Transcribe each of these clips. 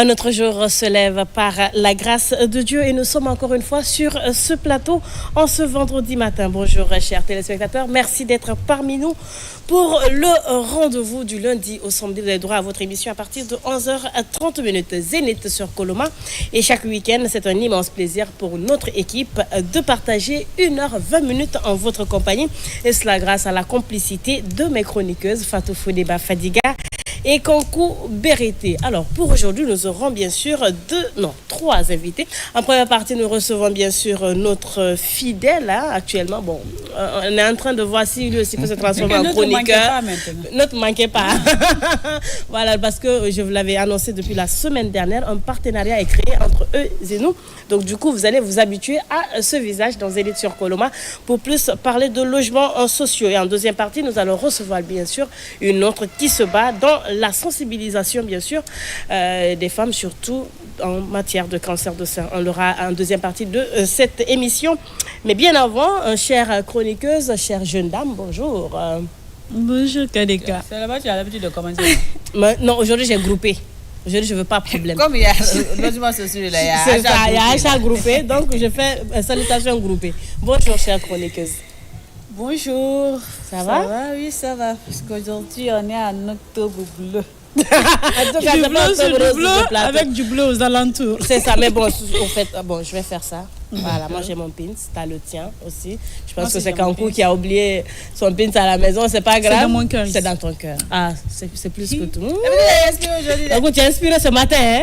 Un autre jour se lève par la grâce de Dieu et nous sommes encore une fois sur ce plateau en ce vendredi matin. Bonjour chers téléspectateurs, merci d'être parmi nous pour le rendez-vous du lundi au samedi. Vous avez droit à votre émission à partir de 11h30 Zénith sur Coloma. Et chaque week-end, c'est un immense plaisir pour notre équipe de partager 1h20 en votre compagnie. Et cela grâce à la complicité de mes chroniqueuses Fatou Foudeba Fadiga et Kankou Berete. Alors, pour aujourd'hui, nous aurons bien sûr trois invités. En première partie, nous recevons bien sûr notre fidèle, actuellement. Bon, on est en train de voir si lui aussi peut se transformer en chroniqueur. Ne manquez pas. Voilà, parce que je vous l'avais annoncé depuis la semaine dernière, un partenariat est créé entre eux et nous. Donc, du coup, vous allez vous habituer à ce visage dans Zénith sur Coloma pour plus parler de logements sociaux. Et en deuxième partie, nous allons recevoir bien sûr une autre qui se bat dans la sensibilisation, bien sûr, des femmes, surtout en matière de cancer de sein. On aura en deuxième partie de cette émission. Mais bien avant, chère chroniqueuse, chère jeune dame, bonjour. Bonjour, Kadeka. C'est là-bas que tu as l'habitude de commencer. Non, aujourd'hui, j'ai groupé. Aujourd'hui, je ne veux pas de problème. Comme il y a le logement social, il y a c'est ça, il y a Acha groupé, donc je fais salutation groupée. Bonjour, chère chroniqueuse. Bonjour. Ça va? Oui, ça va. Parce qu'aujourd'hui, on est en octobre bleu. Du bleu sur du bleu avec du bleu aux alentours. C'est ça, mais bon, en fait, je vais faire ça. Voilà, moi j'ai mon pins, t'as le tien aussi. Je pense que c'est Kankou qui a oublié son pins à la maison, c'est pas grave. C'est dans mon cœur. C'est dans ton cœur. Ah, c'est plus que tout. Donc, tu es inspiré ce matin, hein?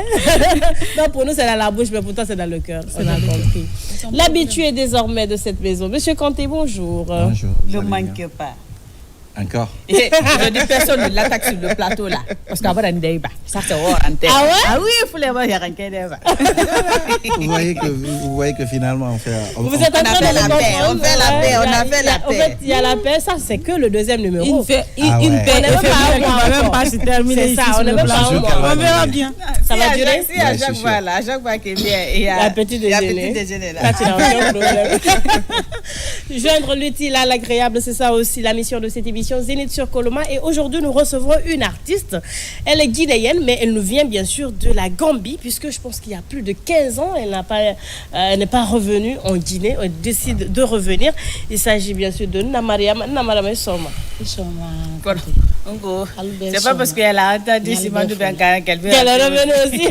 Donc pour nous c'est dans la bouche, mais pour toi c'est dans le cœur. On a compris. L'habitué désormais de cette maison. Monsieur Kanté, bonjour. Bonjour. Ne manque pas. Encore. Je dis personne ne l'attaque sur le plateau là. Parce qu'avoir un débat, ça c'est hors antenne. Ah ouais? Ah oui, il faut les voir, il y a un débat. Vous voyez que finalement on fait. Vous êtes en train de la paix. On fait la paix. On a fait la paix. En fait, il y a la paix. Ça, c'est que le deuxième numéro. Une paix éphémère qui va même pas se terminer. C'est ça, on ne va pas. On verra bien. Ça va durer. Si à chaque fois qu'il vient, il y a la petite déjeuner là. Ça, tu n'as aucun problème. Joindre l'utile à l'agréable, c'est ça aussi la mission de cette émission Zénith sur Coloma. Et aujourd'hui, nous recevons une artiste. Elle est guinéenne, mais elle nous vient bien sûr de la Gambie, puisque je pense qu'il y a plus de 15 ans, elle n'est pas revenue en Guinée. Elle décide de revenir. Il s'agit bien sûr de Namariam Soma. C'est pas parce qu'elle a entendu Simon de Bianca qu'elle est revenue aussi.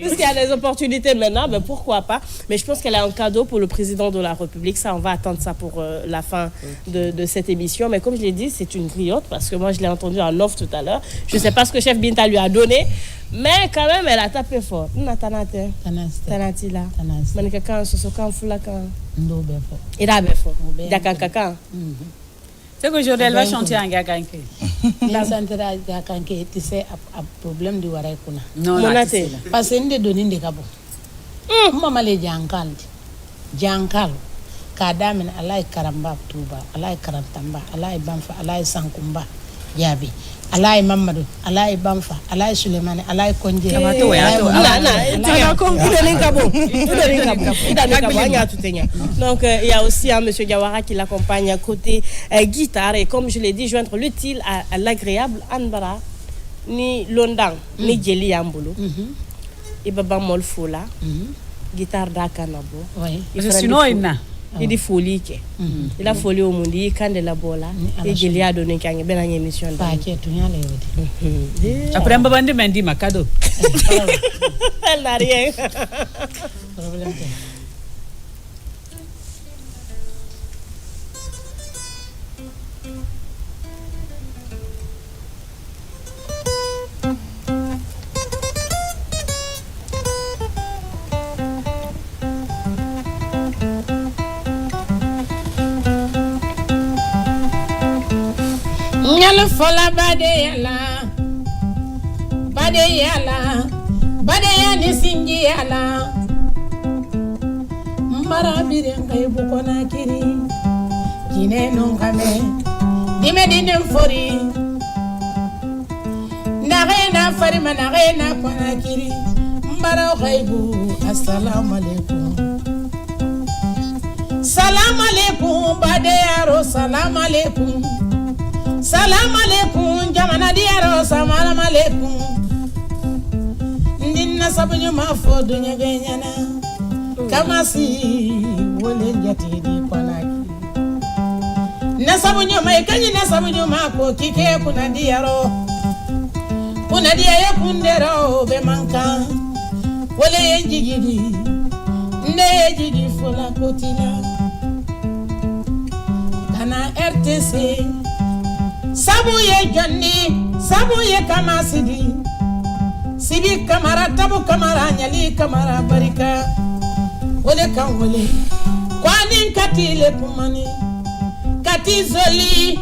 Parce qu'il y a des opportunités maintenant, mais pourquoi pas. Mais je pense qu'elle a un cadeau pour le président de la République. Ça, on va attendre ça pour la fin de cette émission. Mais comme je l'ai dit, c'est une griotte parce que moi, je l'ai entendu en off tout à l'heure. Je ne sais pas ce que chef Binta lui a donné, mais quand même, elle a tapé fort. Tanati là. Manikakan, Sosokan, Fulakan. Il a bien fort. Dakankakan. C'est qu'aujourd'hui, elle va chanter en Gaganke. La santé de Gaganke, tu sais, un problème de Warekuna. Non, parce que nous donnons des cabos. Maman les Jankal. Kadamin alai karamba tuba alai karantamba alai banfa alai sankumba yabi alai mamadu alai banfa alai sulemani alai konje donc il y a aussi monsieur Diawara qui l'accompagne à côté guitare et comme je l'ai dit joindre l'utile à l'agréable Anbara ni Londang ni Jeli Yambulu Ibaba Molfola guitare d'Akanabo sinon il dit folie que il a folie au monde il quand de la bola et je lui a donné quand il a une émission après un babandi m'a dit ma cadeau elle n'a rien Nyala fola bade ni sinji yala mbara birenga ibukona kiri kine nongame dime dine fori nagena fari managena kona kiri mbara ghaibu assalamu alaikum salam alaikum bade yaro salam alaikum Salam alaikum, jamana diaro, salam alaikum. nasabu ma fo dunya genyana kamasi wole jati di konaki nasabu mai kanyi nasabu ma ko kike kuna diaro kuna dia ye kundero be manka wole yenjigidi ne jigi fola kotina kana RTC sabu ye jonni sabu ye kamasidi Sibi kamara tabu kamara nyali kamara barika wole kan wole kwani katile kumani kati zoli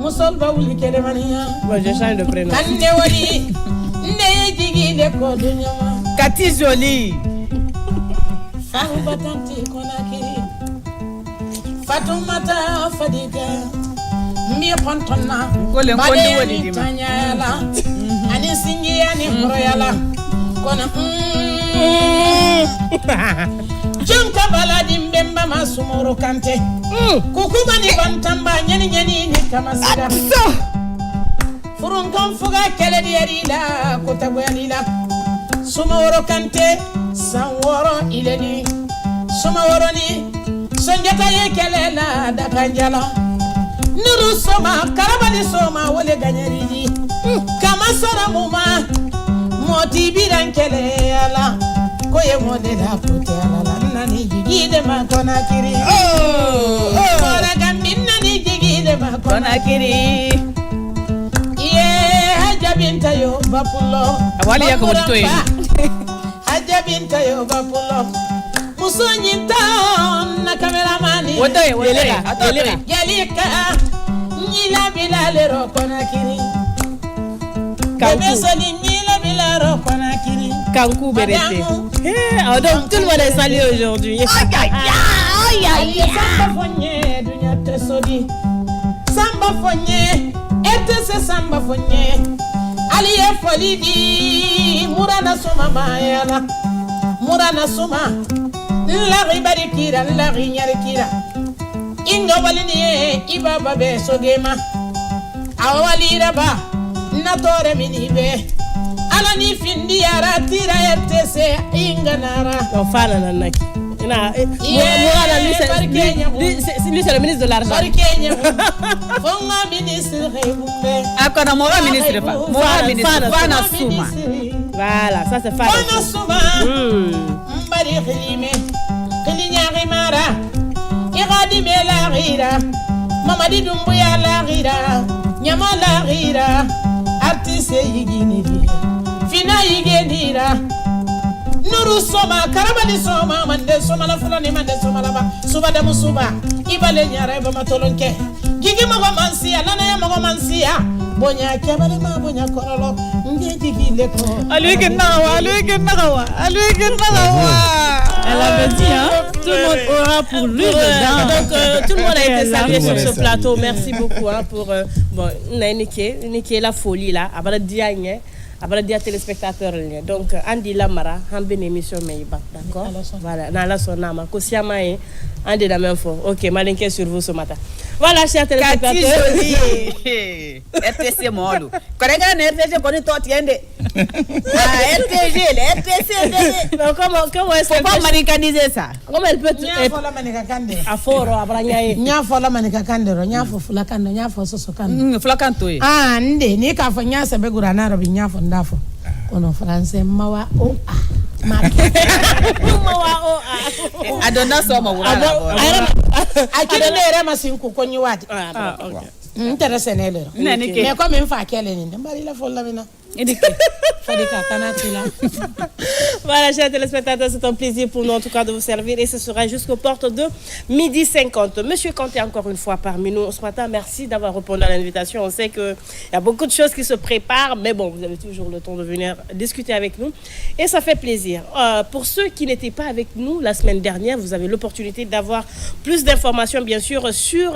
musolba wuli kele maniya Bon, je change de prénom. kande wali ne jigi de ko dunyama Kati Jolie. fahu batanti konakiri Fatumata Fadiga mi kontona Kole kondi woni ni dima. tanyala ani singi ani royala kona Junka baladi mbemba masumoro kante kukuba ni bantamba nyani nyani ni kamasira furunkan fuga kele diyarila kotabwalila sumoro kante sanworo ileni sumoro ni sonjata ye kele la dakanjala nuru soma karabali soma wole ganyariji kama sara muma moti bidan kele ala koye modela kote ala nani jigide makona kiri ora gambina ni jigide makona Konakiri. ye hajabinta yo bapulo Awali yako motito yenu. hajabinta yo bapulo musonyita na kameramani Wotoye. Jalika nyila bilale ro konakiri Kankou. bebe soli nyila bilale ro konakiri Kankou Berete. Donc tout le monde est salué aujourd'hui. Samba fonye dunya tesodi Samba fonye etese samba fonye aliye folidi murana suma mayala murana suma lari barikira lari nyarikira inga walini ibaba be sogema awali raba natore minibe ala ni findi yara tira etese inga nara Enfin, nanaki. Lui, c'est le ministre de l'argent. Barikenya fonga ministre hebumbe Akona moga ministre fa. Moga ministre fana suma. Voilà, ça c'est Fana Fana. suma mbari khilime khilinya mara iradi mela gira mamadi dumbuya la gira nyama la gira artiste yigini fina yigendira Nuru soma karabali soma mande soma la fulani mande soma la ba suba da musuba ibale nyara ba matolonke gigi mago mansia nana ya mago mansia bonya kebale ma bonya korolo nge gigi leko Alui kenawa. Elle avait dit, hein, tout le monde aura pour lui dedans. Donc tout le monde a été salué Tout le monde sur est ce plateau. Merci beaucoup hein, pour bon, Nike la folie là, abala diagne. Après dire téléspectateurs donc Andy Lamara en une émission mais d'accord voilà dans la sonama kosiama et Andy la même fois OK malinké sur vous ce matin voilà chers Kati téléspectateurs Jolie. RTC molo. Korega na RTC koni to tiende. RTC. donc comment est-ce Faut pas américaniser ça. comment elle peut nya fola manika kande à fort abranya nya fola manika kande ro nya fo fula kande nya fo soso kande Flakanto ye. nde ni ka fo nya sabe gurana ro bi nya fo ndafo kono français mawa o Adona soma wala. akiri ne rema sinku konyi wati ah OK intéressé ne le Nani ke. mais comme une fois qu'elle est ni mbari la fola mina Edike. fadika tanatila Voilà, chers téléspectateurs, c'est un plaisir pour nous en tout cas de vous servir et ce sera jusqu'aux portes de 12h50. Monsieur Kanté, encore une fois parmi nous ce matin, merci d'avoir répondu à l'invitation. On sait qu'il y a beaucoup de choses qui se préparent, mais bon, vous avez toujours le temps de venir discuter avec nous et ça fait plaisir. Pour ceux qui n'étaient pas avec nous la semaine dernière, vous avez l'opportunité d'avoir plus d'informations, bien sûr, sur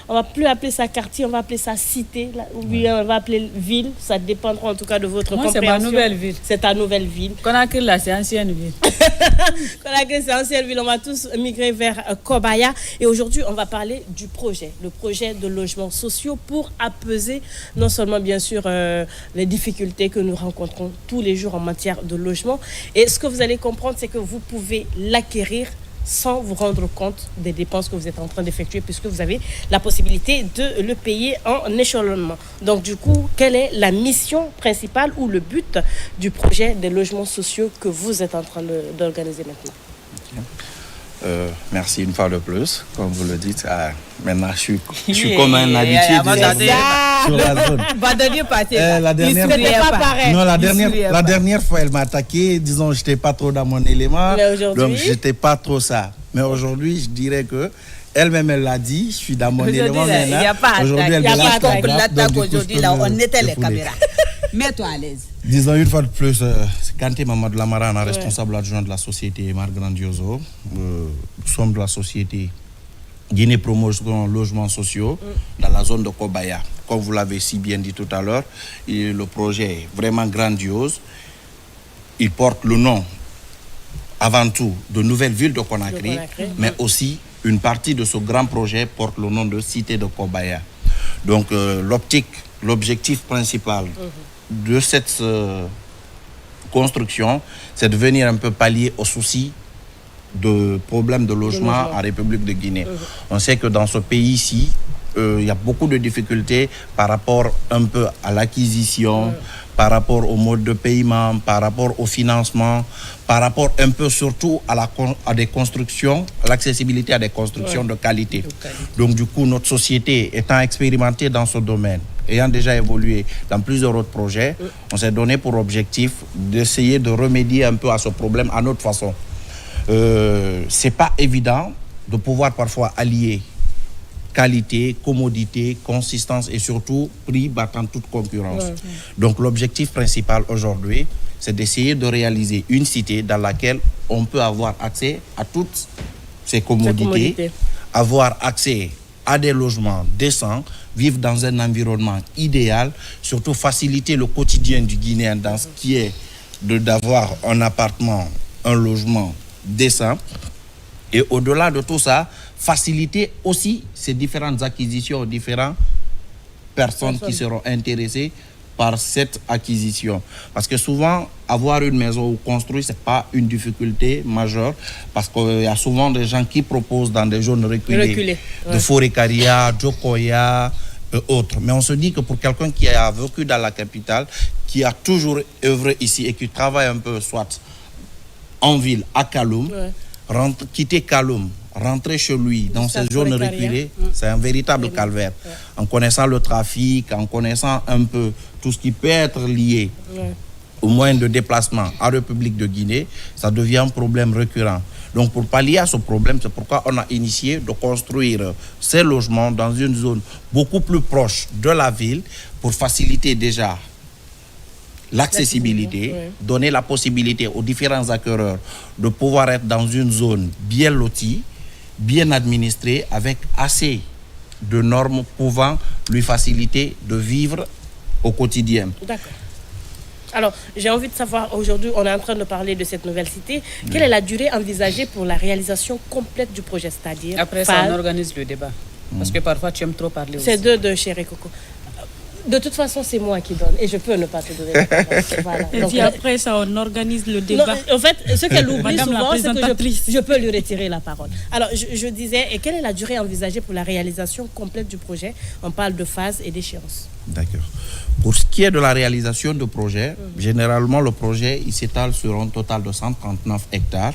on va plus appeler ça quartier, on va appeler ça cité, ou bien on va appeler ville, ça dépend. dépendront en tout cas de votre compréhension. C'est ma nouvelle ville. C'est ta nouvelle ville. Conakry, là, c'est ancienne ville. Conakry, c'est ancienne ville. On va tous migrer vers Kobaya. Et aujourd'hui, on va parler du projet. Le projet de logements sociaux pour apaiser non seulement, bien sûr, les difficultés que nous rencontrons tous les jours en matière de logement. Et ce que vous allez comprendre, c'est que vous pouvez l'acquérir sans vous rendre compte des dépenses que vous êtes en train d'effectuer, puisque vous avez la possibilité de le payer en échelonnement. Donc du coup, quelle est la mission principale ou le but du projet des logements sociaux que vous êtes en train d'organiser maintenant? Merci une fois de plus, comme vous le dites. Maintenant, je suis comme un habitué sur la zone. La dernière fois, elle m'a attaqué, disons, je n'étais pas trop dans mon élément, donc je n'étais pas trop ça. Mais aujourd'hui, je dirais que elle-même, elle l'a dit, je suis dans mon élément maintenant. Il n'y a pas d'attaque. Aujourd'hui, là, on était les caméras. Mets-toi à l'aise. Disons une fois de plus, Kanté Mamadou Lamarana, responsable adjoint de la société Mar Grandioso. Nous sommes de la société Guinée Promotion Logements Sociaux dans la zone de Kobaya. Comme vous l'avez si bien dit tout à l'heure, le projet est vraiment grandiose. Il porte le nom, avant tout, de Nouvelle Ville de Conakry, mais aussi une partie de ce grand projet porte le nom de Cité de Kobaya. Donc l'objectif principal de cette construction, c'est de venir un peu pallier aux soucis de problèmes de logement en République de Guinée. On sait que dans ce pays-ci, il y a beaucoup de difficultés par rapport un peu à l'acquisition, par rapport au mode de paiement, par rapport au financement, par rapport un peu surtout à des constructions, à l'accessibilité à des constructions de qualité. Donc du coup, notre société étant expérimentée dans ce domaine, ayant déjà évolué dans plusieurs autres projets, on s'est donné pour objectif d'essayer de remédier un peu à ce problème à notre façon. C'est pas évident de pouvoir parfois allier qualité, commodité, consistance et surtout prix battant toute concurrence. Donc l'objectif principal aujourd'hui, c'est d'essayer de réaliser une cité dans laquelle on peut avoir accès à toutes ces commodités, avoir accès à des logements décents, vivre dans un environnement idéal, surtout faciliter le quotidien du Guinéen dans ce qui est d'avoir un appartement, un logement décent. Et au-delà de tout ça, faciliter aussi ces différentes acquisitions aux différentes personnes qui seront intéressées par cette acquisition. Parce que souvent, avoir une maison ou construire, ce n'est pas une difficulté majeure, parce qu'il y a souvent des gens qui proposent dans des zones reculées. De Forêt-Caria, Djokoya et autres. Mais on se dit que pour quelqu'un qui a vécu dans la capitale, qui a toujours œuvré ici et qui travaille un peu, soit en ville, à Kaloum, quitter Kaloum, rentrer chez lui dans ces zones reculées, c'est un véritable calvaire. En connaissant le trafic, en connaissant un peu tout ce qui peut être lié au moyen de déplacement en République de Guinée, ça devient un problème récurrent. Donc pour pallier à ce problème, c'est pourquoi on a initié de construire ces logements dans une zone beaucoup plus proche de la ville pour faciliter déjà l'accessibilité, donner la possibilité aux différents acquéreurs de pouvoir être dans une zone bien lotie, bien administrée, avec assez de normes pouvant lui faciliter de vivre au quotidien. D'accord. Alors, j'ai envie de savoir, aujourd'hui, on est en train de parler de cette nouvelle cité. Quelle est la durée envisagée pour la réalisation complète du projet, c'est-à-dire... Après ça, on organise le débat. Parce que parfois, tu aimes trop parler aussi. C'est de Chéri Coco. De toute façon, c'est moi qui donne et je peux ne pas te donner la parole. Voilà. Et puis après ça, on organise le débat. Non, en fait, ce qu'elle oublie souvent, c'est que je peux lui retirer la parole. Alors, je disais, et quelle est la durée envisagée pour la réalisation complète du projet? On parle de phase et d'échéance. D'accord. Pour ce qui est de la réalisation du projet, généralement, le projet il s'étale sur un total de 139 hectares,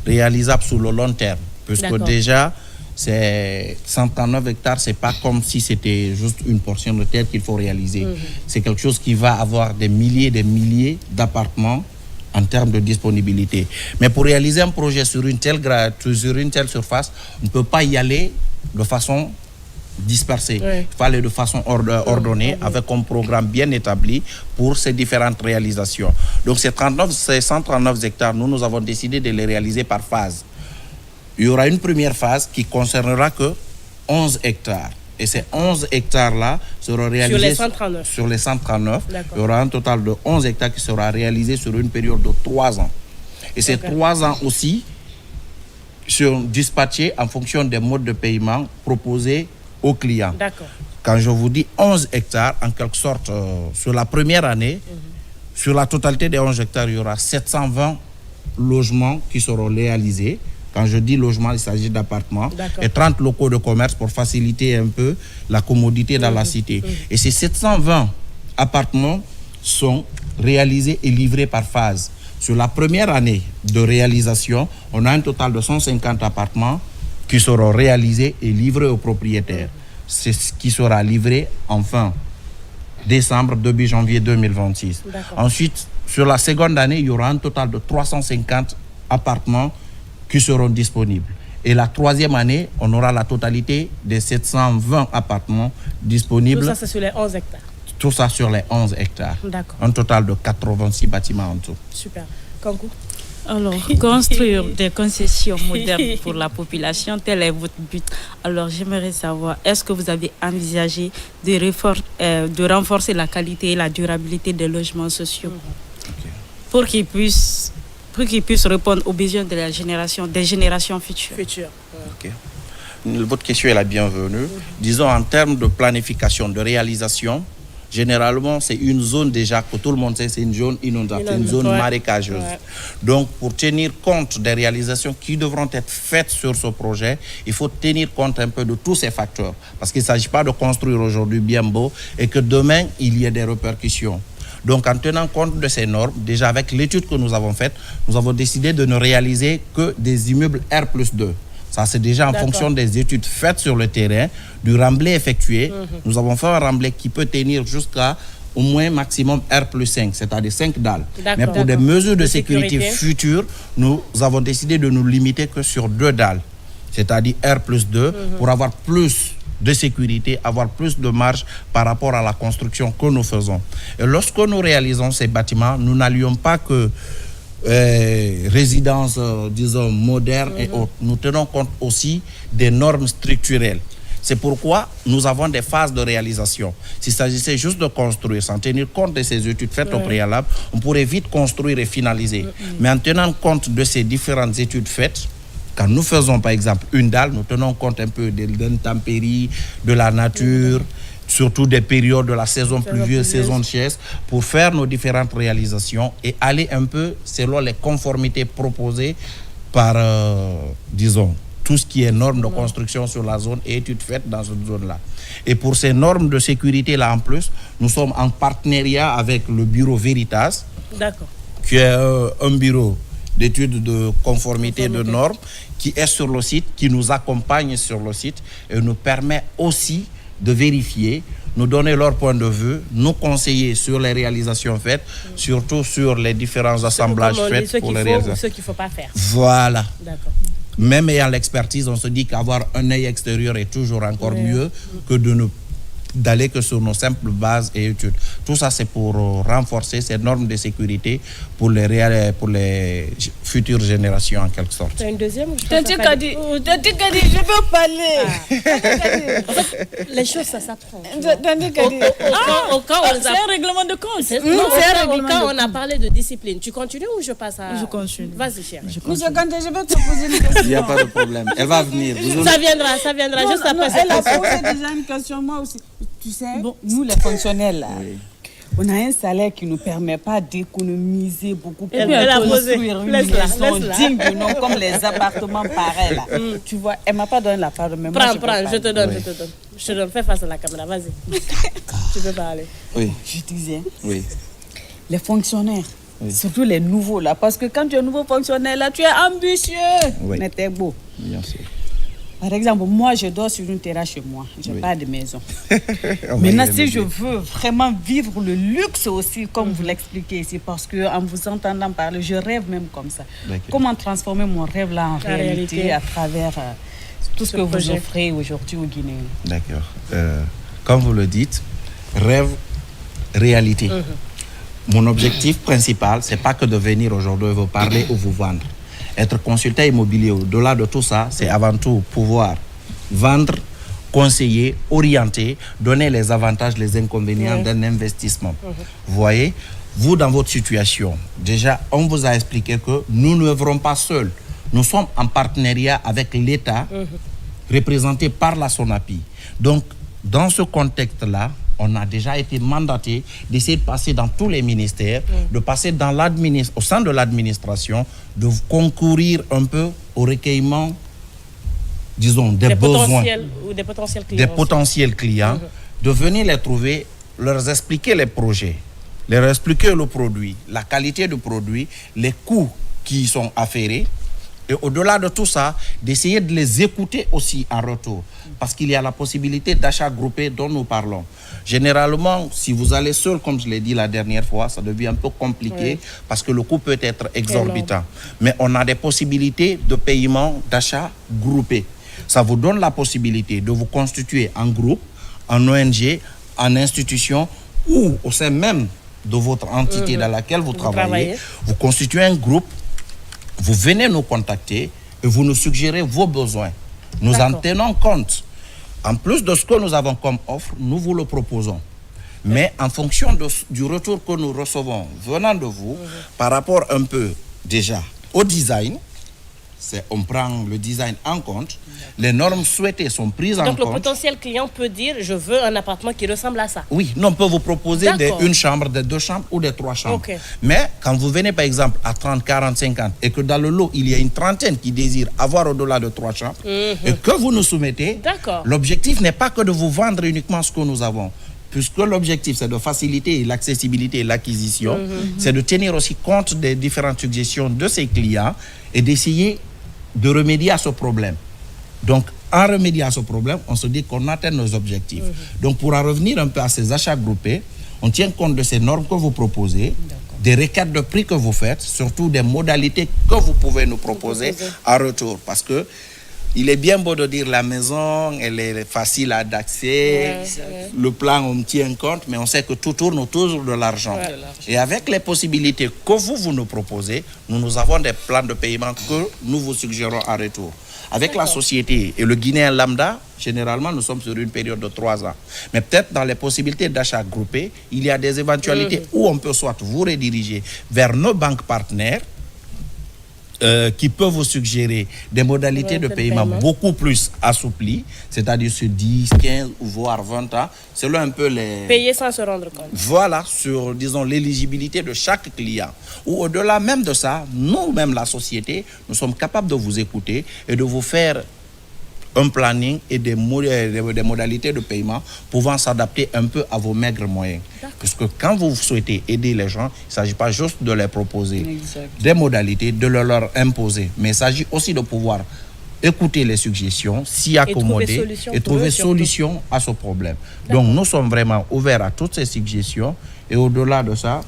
réalisable sur le long terme, puisque déjà... C'est 139 hectares, c'est pas comme si c'était juste une portion de terre qu'il faut réaliser. C'est quelque chose qui va avoir des milliers d'appartements en termes de disponibilité. Mais pour réaliser un projet sur une telle surface, on ne peut pas y aller de façon dispersée. Il faut aller de façon ordonnée, avec un programme bien établi pour ces différentes réalisations. Donc ces 139 hectares, nous avons décidé de les réaliser par phase. Il y aura une première phase qui concernera que 11 hectares. Et ces 11 hectares-là seront réalisés sur les 139. Il y aura un total de 11 hectares qui sera réalisé sur une période de 3 ans. Et ces 3 ans aussi sont dispatchés en fonction des modes de paiement proposés aux clients. D'accord. Quand je vous dis 11 hectares, en quelque sorte, sur la première année, sur la totalité des 11 hectares, il y aura 720 logements qui seront réalisés. Quand je dis logement, il s'agit d'appartements. Et 30 locaux de commerce pour faciliter un peu la commodité dans la cité. Et ces 720 appartements sont réalisés et livrés par phase. Sur la première année de réalisation, on a un total de 150 appartements qui seront réalisés et livrés aux propriétaires. C'est ce qui sera livré en fin décembre, début janvier 2026. Ensuite, sur la seconde année, il y aura un total de 350 appartements qui seront disponibles. Et la troisième année, on aura la totalité des 720 appartements disponibles. Tout ça, c'est sur les 11 hectares. Tout ça sur les 11 hectares. D'accord. Un total de 86 bâtiments en tout. Super. Kankou? Alors, construire des concessions modernes pour la population, tel est votre but. Alors, j'aimerais savoir, est-ce que vous avez envisagé de renforcer la qualité et la durabilité des logements sociaux pour qu'ils puissent répondre aux besoins de des générations futures. Votre question est la bienvenue. Disons, en termes de planification, de réalisation, généralement, c'est une zone déjà que tout le monde sait, c'est une zone inondable, c'est une zone marécageuse. Donc, pour tenir compte des réalisations qui devront être faites sur ce projet, il faut tenir compte un peu de tous ces facteurs. Parce qu'il ne s'agit pas de construire aujourd'hui bien beau et que demain, il y ait des répercussions. Donc, en tenant compte de ces normes, déjà avec l'étude que nous avons faite, nous avons décidé de ne réaliser que des immeubles R+2. Ça, c'est déjà en fonction des études faites sur le terrain, du remblai effectué. Nous avons fait un remblai qui peut tenir jusqu'à au moins maximum R+5, c'est-à-dire 5 dalles. Mais pour des mesures de sécurité futures, nous avons décidé de nous limiter que sur 2 dalles, c'est-à-dire R+2, pour avoir plus de sécurité, avoir plus de marge par rapport à la construction que nous faisons. Et lorsque nous réalisons ces bâtiments, nous n'allions pas que résidences, disons, modernes et autres. Nous tenons compte aussi des normes structurelles. C'est pourquoi nous avons des phases de réalisation. S'il s'agissait juste de construire sans tenir compte de ces études faites au préalable, on pourrait vite construire et finaliser. Mais en tenant compte de ces différentes études faites, quand nous faisons par exemple une dalle, nous tenons compte un peu de l'intempérie, de la nature, surtout des périodes de la saison pluvieuse, saison de chasse, pour faire nos différentes réalisations et aller un peu selon les conformités proposées par, disons, tout ce qui est normes de construction sur la zone et études faites dans cette zone-là. Et pour ces normes de sécurité-là en plus, nous sommes en partenariat avec le bureau Veritas, qui est un bureau d'études de conformité de normes, qui est sur le site, qui nous accompagne sur le site et nous permet aussi de vérifier, nous donner leur point de vue, nous conseiller sur les réalisations faites, surtout sur les différents assemblages faits pour les réalisations. Ce qu'il ne faut pas faire. Voilà. Même ayant l'expertise, on se dit qu'avoir un œil extérieur est toujours encore mieux que d'aller que sur nos simples bases et études. Tout ça, c'est pour renforcer ces normes de sécurité pour les futures générations, en quelque sorte. Tu as une deuxième ou Tati Kadi, je veux parler. Les choses, ça s'apprend. Tati Kadi. C'est un règlement de compte. Au cas où on a parlé de discipline. Tu continues ou je passe à... Je continue. Vas-y, chérie. Monsieur Kanté, je vais te poser une question. Il n'y a pas de problème. Elle va venir. Ça viendra Non, juste après elle a posé déjà une question, moi aussi. Tu sais, nous les fonctionnaires là, on a un salaire qui ne nous permet pas d'économiser beaucoup pour construire une maison digne de nom comme les appartements pareils là. Tu vois, elle m'a pas donné la parole, mais moi prends, je te donne. Je te donne, fais face à la caméra, vas-y. Tu peux parler. Oui. Je disais, les fonctionnaires, surtout les nouveaux là, parce que quand tu es nouveau fonctionnaire là, tu es ambitieux, mais t'es beau. Bien sûr. Par exemple, moi, je dors sur une terrasse chez moi. Je n'ai pas de maison. Maintenant, si je veux vraiment vivre le luxe aussi, comme vous l'expliquez ici, parce qu'en vous entendant parler, je rêve même comme ça. Comment transformer mon rêve là en réalité à travers tout ce que vous offrez aujourd'hui aux Guinéens? D'accord. Comme vous le dites, rêve, réalité. Mon objectif principal, ce n'est pas que de venir aujourd'hui vous parler ou vous vendre. Être consultant immobilier, au-delà de tout ça, c'est avant tout pouvoir vendre, conseiller, orienter, donner les avantages, les inconvénients d'un investissement. Vous voyez, vous dans votre situation, déjà, on vous a expliqué que nous n'œuvrons pas seuls. Nous sommes en partenariat avec l'État, représenté par la SONAPI. Donc, dans ce contexte-là, on a déjà été mandaté d'essayer de passer dans tous les ministères, de passer dans au sein de l'administration, de concourir un peu au recueillement, disons, des besoins, des potentiels clients, des potentiels clients, de venir les trouver, leur expliquer les projets, leur expliquer le produit, la qualité du produit, les coûts qui y sont afférés. Et au-delà de tout ça, d'essayer de les écouter aussi en retour. Parce qu'il y a la possibilité d'achat groupé dont nous parlons. Généralement, si vous allez seul, comme je l'ai dit la dernière fois, ça devient un peu compliqué parce que le coût peut être exorbitant. Mais on a des possibilités de paiement, d'achat groupé. Ça vous donne la possibilité de vous constituer en groupe, en ONG, en institution ou au sein même de votre entité dans laquelle vous travaillez. Vous constituez un groupe. Vous venez nous contacter et vous nous suggérez vos besoins. Nous en tenons compte. En plus de ce que nous avons comme offre, nous vous le proposons. Mais en fonction du retour que nous recevons venant de vous, par rapport un peu déjà au design, on prend le design en compte, les normes souhaitées sont prises en compte. Donc le potentiel client peut dire, je veux un appartement qui ressemble à ça. Oui, nous on peut vous proposer une chambre, des 2 chambres ou des 3 chambres. Mais quand vous venez par exemple à 30, 40, 50 et que dans le lot il y a une trentaine qui désirent avoir au-delà de 3 chambres et que vous nous soumettez, l'objectif n'est pas que de vous vendre uniquement ce que nous avons. Puisque l'objectif, c'est de faciliter l'accessibilité et l'acquisition, c'est de tenir aussi compte des différentes suggestions de ces clients et d'essayer de remédier à ce problème. Donc, en remédiant à ce problème, on se dit qu'on atteint nos objectifs. Donc, pour en revenir un peu à ces achats groupés, on tient compte de ces normes que vous proposez, des requêtes de prix que vous faites, surtout des modalités que vous pouvez nous proposer en retour. Parce que il est bien beau de dire la maison, elle est facile d'accès, le plan on tient compte, mais on sait que tout tourne autour de l'argent. Et avec les possibilités que vous nous proposez, nous avons des plans de paiement que nous vous suggérons en retour. Avec la société et le Guinéen lambda, généralement nous sommes sur une période de 3 ans. Mais peut-être dans les possibilités d'achat groupé, il y a des éventualités où on peut soit vous rediriger vers nos banques partenaires, qui peuvent vous suggérer des modalités de paiement beaucoup plus assouplies, c'est-à-dire sur 10, 15 ou voire 20 ans, selon un peu les... Payer sans se rendre compte. Voilà, sur, disons, l'éligibilité de chaque client. Ou au-delà même de ça, nous-mêmes, la société, nous sommes capables de vous écouter et de vous faire un planning et des modalités de paiement pouvant s'adapter un peu à vos maigres moyens. Parce que quand vous souhaitez aider les gens, il ne s'agit pas juste de leur proposer des modalités, de leur imposer, mais il s'agit aussi de pouvoir écouter les suggestions, s'y accommoder et trouver solution à ce problème. Donc nous sommes vraiment ouverts à toutes ces suggestions et au-delà de ça,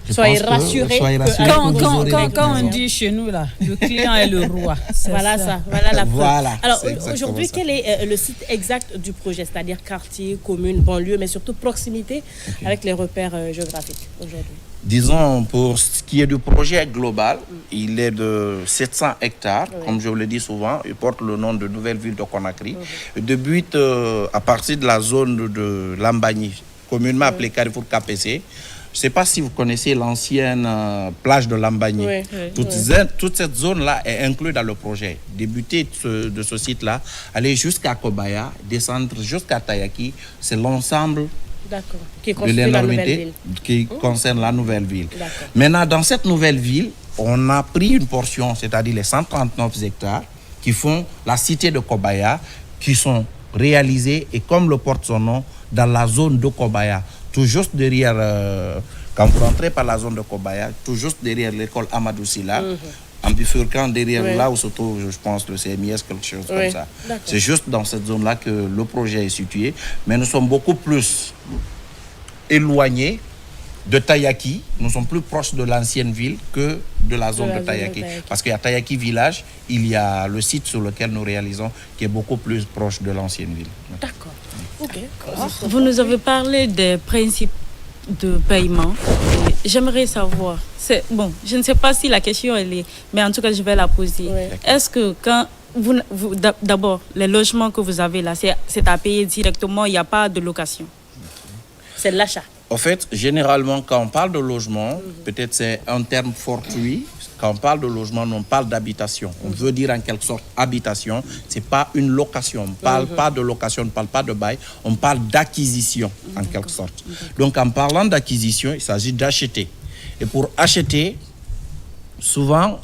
soyez rassurés. Quand on dit chez nous, là, le client est le roi. Voilà ça, voilà la preuve. Alors aujourd'hui, ça. quel est le site exact du projet, c'est-à-dire quartier, commune, banlieue, mais surtout proximité avec les repères géographiques aujourd'hui? Disons, pour ce qui est du projet global, il est de 700 hectares, comme je vous le dis souvent, il porte le nom de Nouvelle Ville de Conakry. Il débute à partir de la zone de Lambagny, communément appelée Carrefour KPC. Je ne sais pas si vous connaissez l'ancienne plage de Lambagny. Toute cette zone-là est inclue dans le projet. Débuter de ce site-là, aller jusqu'à Kobaya, descendre jusqu'à Tayaki, c'est l'ensemble de l'énormité qui concerne la nouvelle ville. Maintenant, dans cette nouvelle ville, on a pris une portion, c'est-à-dire les 139 hectares qui font la cité de Kobaya, qui sont réalisés, et comme le porte son nom, dans la zone de Kobaya. Tout juste derrière, quand vous rentrez par la zone de Kobaya, tout juste derrière l'école Amadou Silla, en bifurquant derrière là où se trouve, je pense, le CMIS, quelque chose comme ça. C'est juste dans cette zone-là que le projet est situé. Mais nous sommes beaucoup plus éloignés de Tayaki. Nous sommes plus proches de l'ancienne ville que de la zone de Tayaki. Parce qu'il y a Tayaki village, il y a le site sur lequel nous réalisons qui est beaucoup plus proche de l'ancienne ville. D'accord. Vous nous avez parlé des principes de paiement. J'aimerais savoir, je ne sais pas si la question elle est, mais en tout cas je vais la poser. Est-ce que quand d'abord, les logements que vous avez là, c'est à payer directement, il n'y a pas de location. C'est l'achat. En fait, généralement, quand on parle de logement, peut-être c'est un terme fortuit. Quand on parle de logement, on parle d'habitation. On veut dire en quelque sorte habitation. Ce n'est pas une location. On ne parle pas de location, on ne parle pas de bail. On parle d'acquisition, en quelque sorte. Donc, en parlant d'acquisition, il s'agit d'acheter. Et pour acheter, souvent,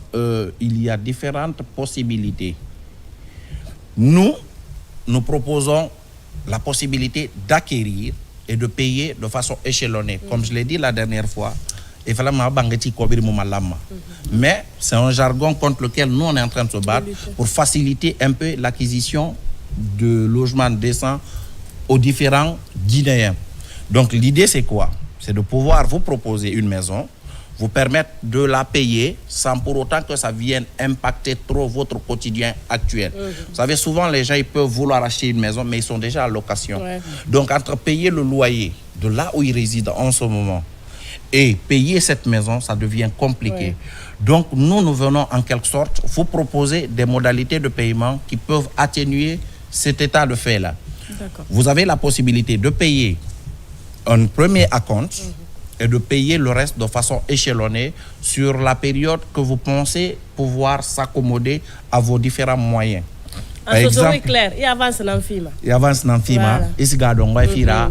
il y a différentes possibilités. Nous proposons la possibilité d'acquérir et de payer de façon échelonnée. Comme je l'ai dit la dernière fois, mais c'est un jargon contre lequel nous on est en train de se battre pour faciliter un peu l'acquisition de logements décents aux différents Guinéens. Donc l'idée c'est quoi? C'est de pouvoir vous proposer une maison, vous permettre de la payer sans pour autant que ça vienne impacter trop votre quotidien actuel. Vous savez, souvent les gens ils peuvent vouloir acheter une maison mais ils sont déjà en location. Donc entre payer le loyer de là où ils résident en ce moment et payer cette maison, ça devient compliqué. Donc, nous venons en quelque sorte vous proposer des modalités de paiement qui peuvent atténuer cet état de fait-là. Vous avez la possibilité de payer un premier acompte et de payer le reste de façon échelonnée sur la période que vous pensez pouvoir s'accommoder à vos différents moyens. Par exemple, clair, il avance dans le film. Il avance dans le film. Et ce gars donc va faire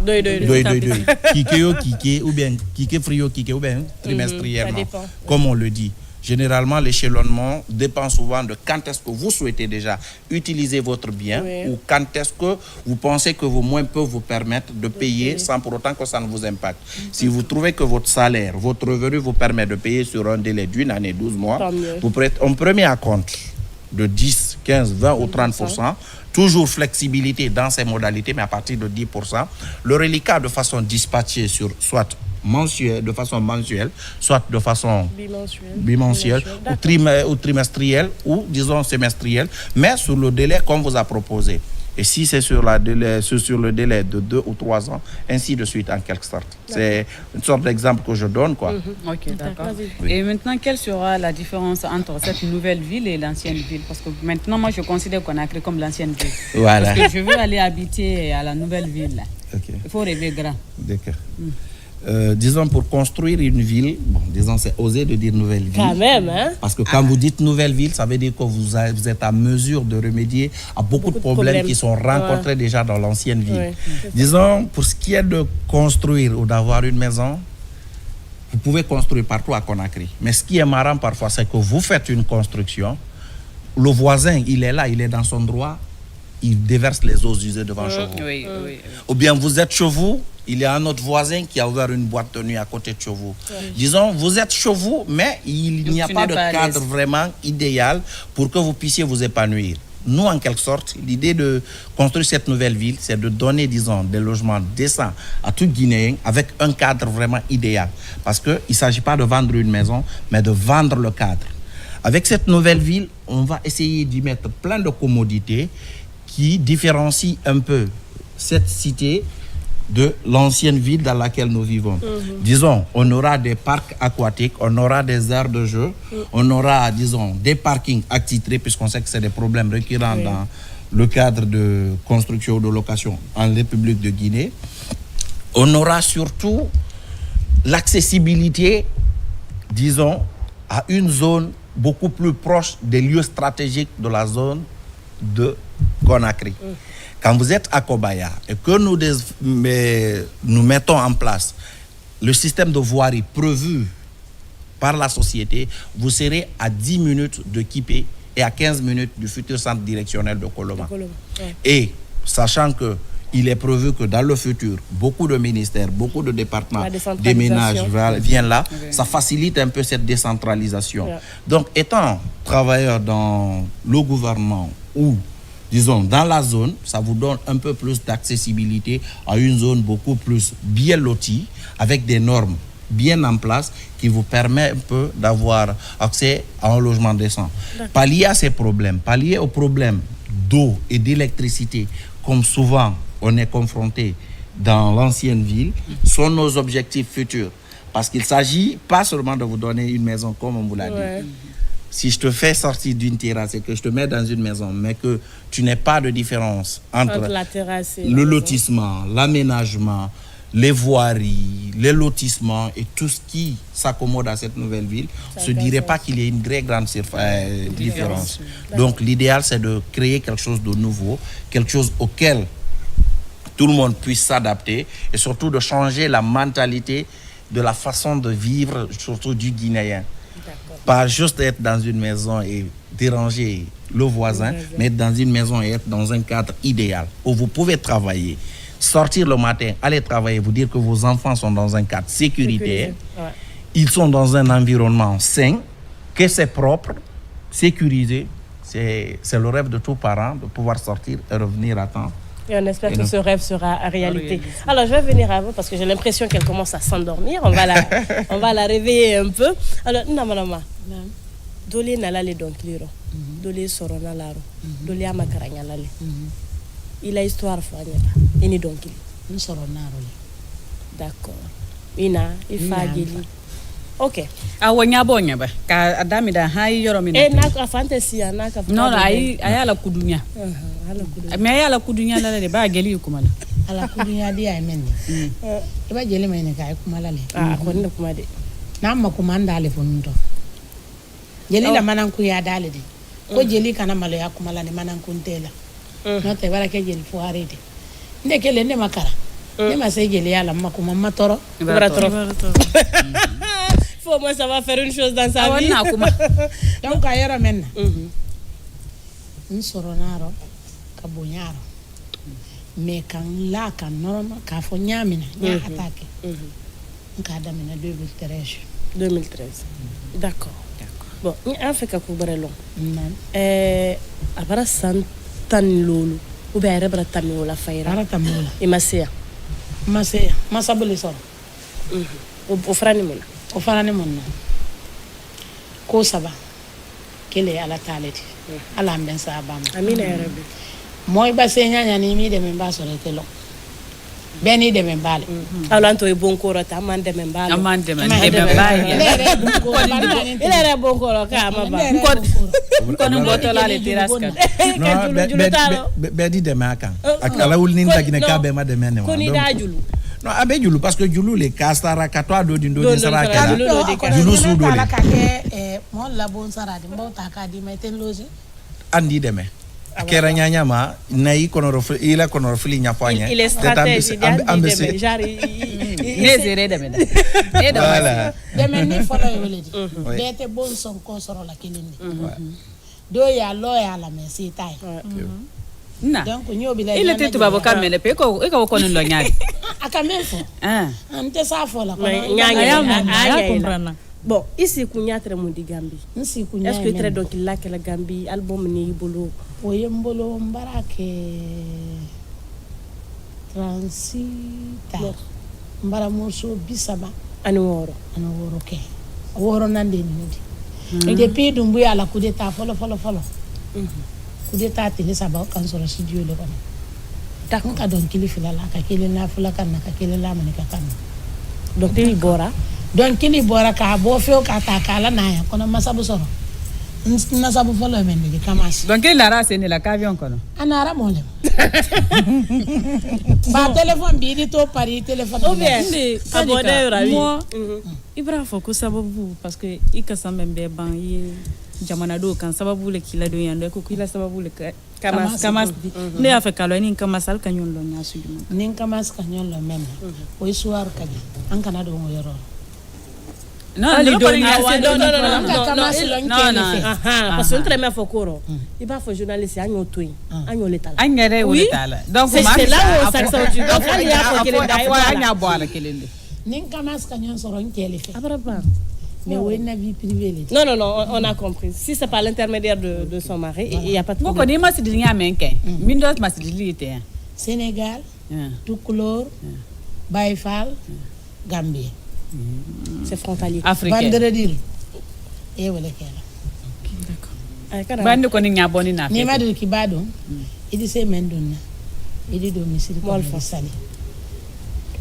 kike ou bien kike frio kike ou bien trimestriellement. Comme on le dit. Généralement, l'échelonnement dépend souvent de quand est-ce que vous souhaitez déjà utiliser votre bien ou quand est-ce que vous pensez que vos moyens peuvent vous permettre de payer sans pour autant que ça ne vous impacte. Si vous trouvez que votre salaire, votre revenu vous permet de payer sur un délai d'une année, 12 mois, vous prêtez un premier acompte de 10, 15, 20 ou 30%, toujours flexibilité dans ces modalités, mais à partir de 10%. Le reliquat de façon dispatchée sur soit de façon mensuelle, soit de façon bimensuelle ou trimestrielle ou disons semestrielle, mais sur le délai qu'on vous a proposé. Et si c'est sur le délai de 2 ou 3 ans, ainsi de suite en quelque sorte. C'est une sorte d'exemple que je donne, quoi. Ok, d'accord. Et maintenant, quelle sera la différence entre cette nouvelle ville et l'ancienne ville? Parce que maintenant, moi, je considère qu'on a créé comme l'ancienne ville. Voilà. Parce que je veux aller habiter à la nouvelle ville. Là. Il faut rêver grand. D'accord. Disons, pour construire une ville, disons, c'est osé de dire nouvelle ville. Quand même, hein? Parce que quand vous dites nouvelle ville, ça veut dire que vous êtes à mesure de remédier à beaucoup de problèmes qui sont rencontrés déjà dans l'ancienne ville. Disons, pour ce qui est de construire ou d'avoir une maison, vous pouvez construire partout à Conakry. Mais ce qui est marrant parfois, c'est que vous faites une construction, le voisin, il est là, il est dans son droit, il déverse les eaux usées devant chez vous. Ou bien vous êtes chez vous, il y a un autre voisin qui a ouvert une boîte de nuit à côté de chez vous. Disons, vous êtes chez vous, mais il n'y a pas de cadre vraiment idéal pour que vous puissiez vous épanouir. Nous, en quelque sorte, l'idée de construire cette nouvelle ville, c'est de donner, disons, des logements décents à tout Guinéen avec un cadre vraiment idéal. Parce qu'il ne s'agit pas de vendre une maison, mais de vendre le cadre. Avec cette nouvelle ville, on va essayer d'y mettre plein de commodités qui différencient un peu cette cité de l'ancienne ville dans laquelle nous vivons. Disons, on aura des parcs aquatiques, on aura des aires de jeu, on aura, disons, des parkings attitrés, puisqu'on sait que c'est des problèmes récurrents dans le cadre de construction ou de location en République de Guinée. On aura surtout l'accessibilité, disons, à une zone beaucoup plus proche des lieux stratégiques de la zone de Conakry. Quand vous êtes à Kobaya et que nous mettons en place le système de voirie prévu par la société, vous serez à 10 minutes de Kipé et à 15 minutes du futur centre directionnel de Koloma. Et sachant que il est prévu que dans le futur, beaucoup de ministères, beaucoup de départements déménagent, viennent là, ça facilite un peu cette décentralisation. Donc, étant travailleur dans le gouvernement ou disons, dans la zone, ça vous donne un peu plus d'accessibilité à une zone beaucoup plus bien lotie, avec des normes bien en place, qui vous permet un peu d'avoir accès à un logement décent. Pallier à ces problèmes, pallier aux problèmes d'eau et d'électricité, comme souvent on est confronté dans l'ancienne ville, sont nos objectifs futurs. Parce qu'il ne s'agit pas seulement de vous donner une maison, comme on vous l'a dit. Si je te fais sortir d'une terrasse et que je te mets dans une maison, mais que tu n'aies pas de différence entre la terrasse et le lotissement, l'aménagement, les voiries, les lotissements et tout ce qui s'accommode à cette nouvelle ville, je ne dirais pas qu'il y ait une très grande différence. Donc l'idéal, c'est de créer quelque chose de nouveau, quelque chose auquel tout le monde puisse s'adapter et surtout de changer la mentalité de la façon de vivre, surtout du Guinéen. Pas juste être dans une maison et déranger le voisin, mais être dans une maison et être dans un cadre idéal où vous pouvez travailler, sortir le matin, aller travailler, vous dire que vos enfants sont dans un cadre sécuritaire, ils sont dans un environnement sain, que c'est propre, sécurisé. C'est le rêve de tout parent de pouvoir sortir et revenir à temps. Et on espère que ce rêve sera réalité. Alors, je vais venir à vous parce que j'ai l'impression qu'elle commence à s'endormir. On va la réveiller un peu. Alors, Namalama, Doli nalale donkiliro, Doli sorona laro, Doli amakaranya lale. Il a histoire fanyela. Ini donkili. Ni soronaro. D'accord. Ina, ifagili. Ok. Awanya bonya ba. Ka adami da hayi yoro mina. Naka fantasy naka. No, ayala kudunya. Me ayala kudunya la de ba geli kuma la. Ala kudunya di ay menni. Iba jeli me ne kay kuma la le. Ko ne kuma de. Namma kuma ndale fonto. Jeli la manan ku ya dale de. Ko jeli kana malo ya kuma la ne manan ku ntela. No te bara ke jeli fo arede. Ndekele ne makara. Ne ma se jeli ala makuma matoro. Faut au moins savoir faire une chose dans sa vie. Donc ayera menna. Nsoronaro kabonyaro. Mais quand là quand normal ka fo nyamina nya attaqué. Nka damina 2013. D'accord. Bon, ni Afrika ko bare long. Abara santan lolu. Ou bien rebra tamio la faira. Ara tamola. E masea. Masabule so. O frani mona. O farane monna ko saba kele ala taleti ala mben sa bam amina ya rabbi moy ba senya nyani mi de men ba so retelo beni de men bale alanto e bonkoro ta mande men bale amande men bale ele re bonkoro ka ma ba ko no botola le tiraska no be di de maka akala wulni ndagine ka be ma de men ko ni da julu. Non, abe julu parce que julu le kastara katwa do dindo di saraka julu su do le mo la bon sarade mbo taka di meten loji andi deme akera nyanya ma na yi kono ila kono fili nyafanya il est stratège ambesi jari nezere deme voilà deme ni folo weledi bete bon son ko soro la kilindi do ya lo ya la mesi tai na donc nyobi la il était tubabo kamele pe ko ko no lo nyaari akamefo ante sa fola ko aya comprendre. Bon, ici kunya tre mundi Gambi. Nsi kunya. Est-ce que très donc il a que la Gambi album ni bolo oyembolo mbarake 36 ta mbara morso bisaba ani woro ke woro nande ni depuis dumbu ya la coup d'état folo coup d'état tele saba kan so studio le kono takon ka don kili filala ka kili na fula kan ka kili la mani ka kan donc ni bora donc kili bora ka bo feo ka ta kala na ya kono masabu soro nasabu folo men ni kamas donc il ara c'est la avion kono anara molem ba téléphone bi di to pari téléphone ou bien abonné ravi moi ibra fo ko sababu parce que ikasamba mbe ban yi jamana do kan sababu le kila do yando ko kila sababu le kamas ne afa kalo ni kamasal kanyon lo nya sujuma ni kamas kanyon lo men o histoire kaji an kana do yoro non li do nya non parce que très bien fokoro il va faut journaliste agno toy agno letala angere o letala donc c'est là où ça s'en tu donc il y a faut qu'il ait anya boala kelele ni kamas kanyon soro nkele fe abraba. Mais oui, na vie privée. Non, on a compris. Si c'est par l'intermédiaire de son mari, il n'y a pas de problème. Pourquoi ma sidili amenke? Mindos ma sidili était. Sénégal, Toucouleur, Baïfal, Gambie. C'est frontalier. Africain. Vendredi. Et voilà D'accord. Bande ko ni nyaboni na. Ni ma de kibado. Il dit c'est menduna. Il dit domicile. Sali.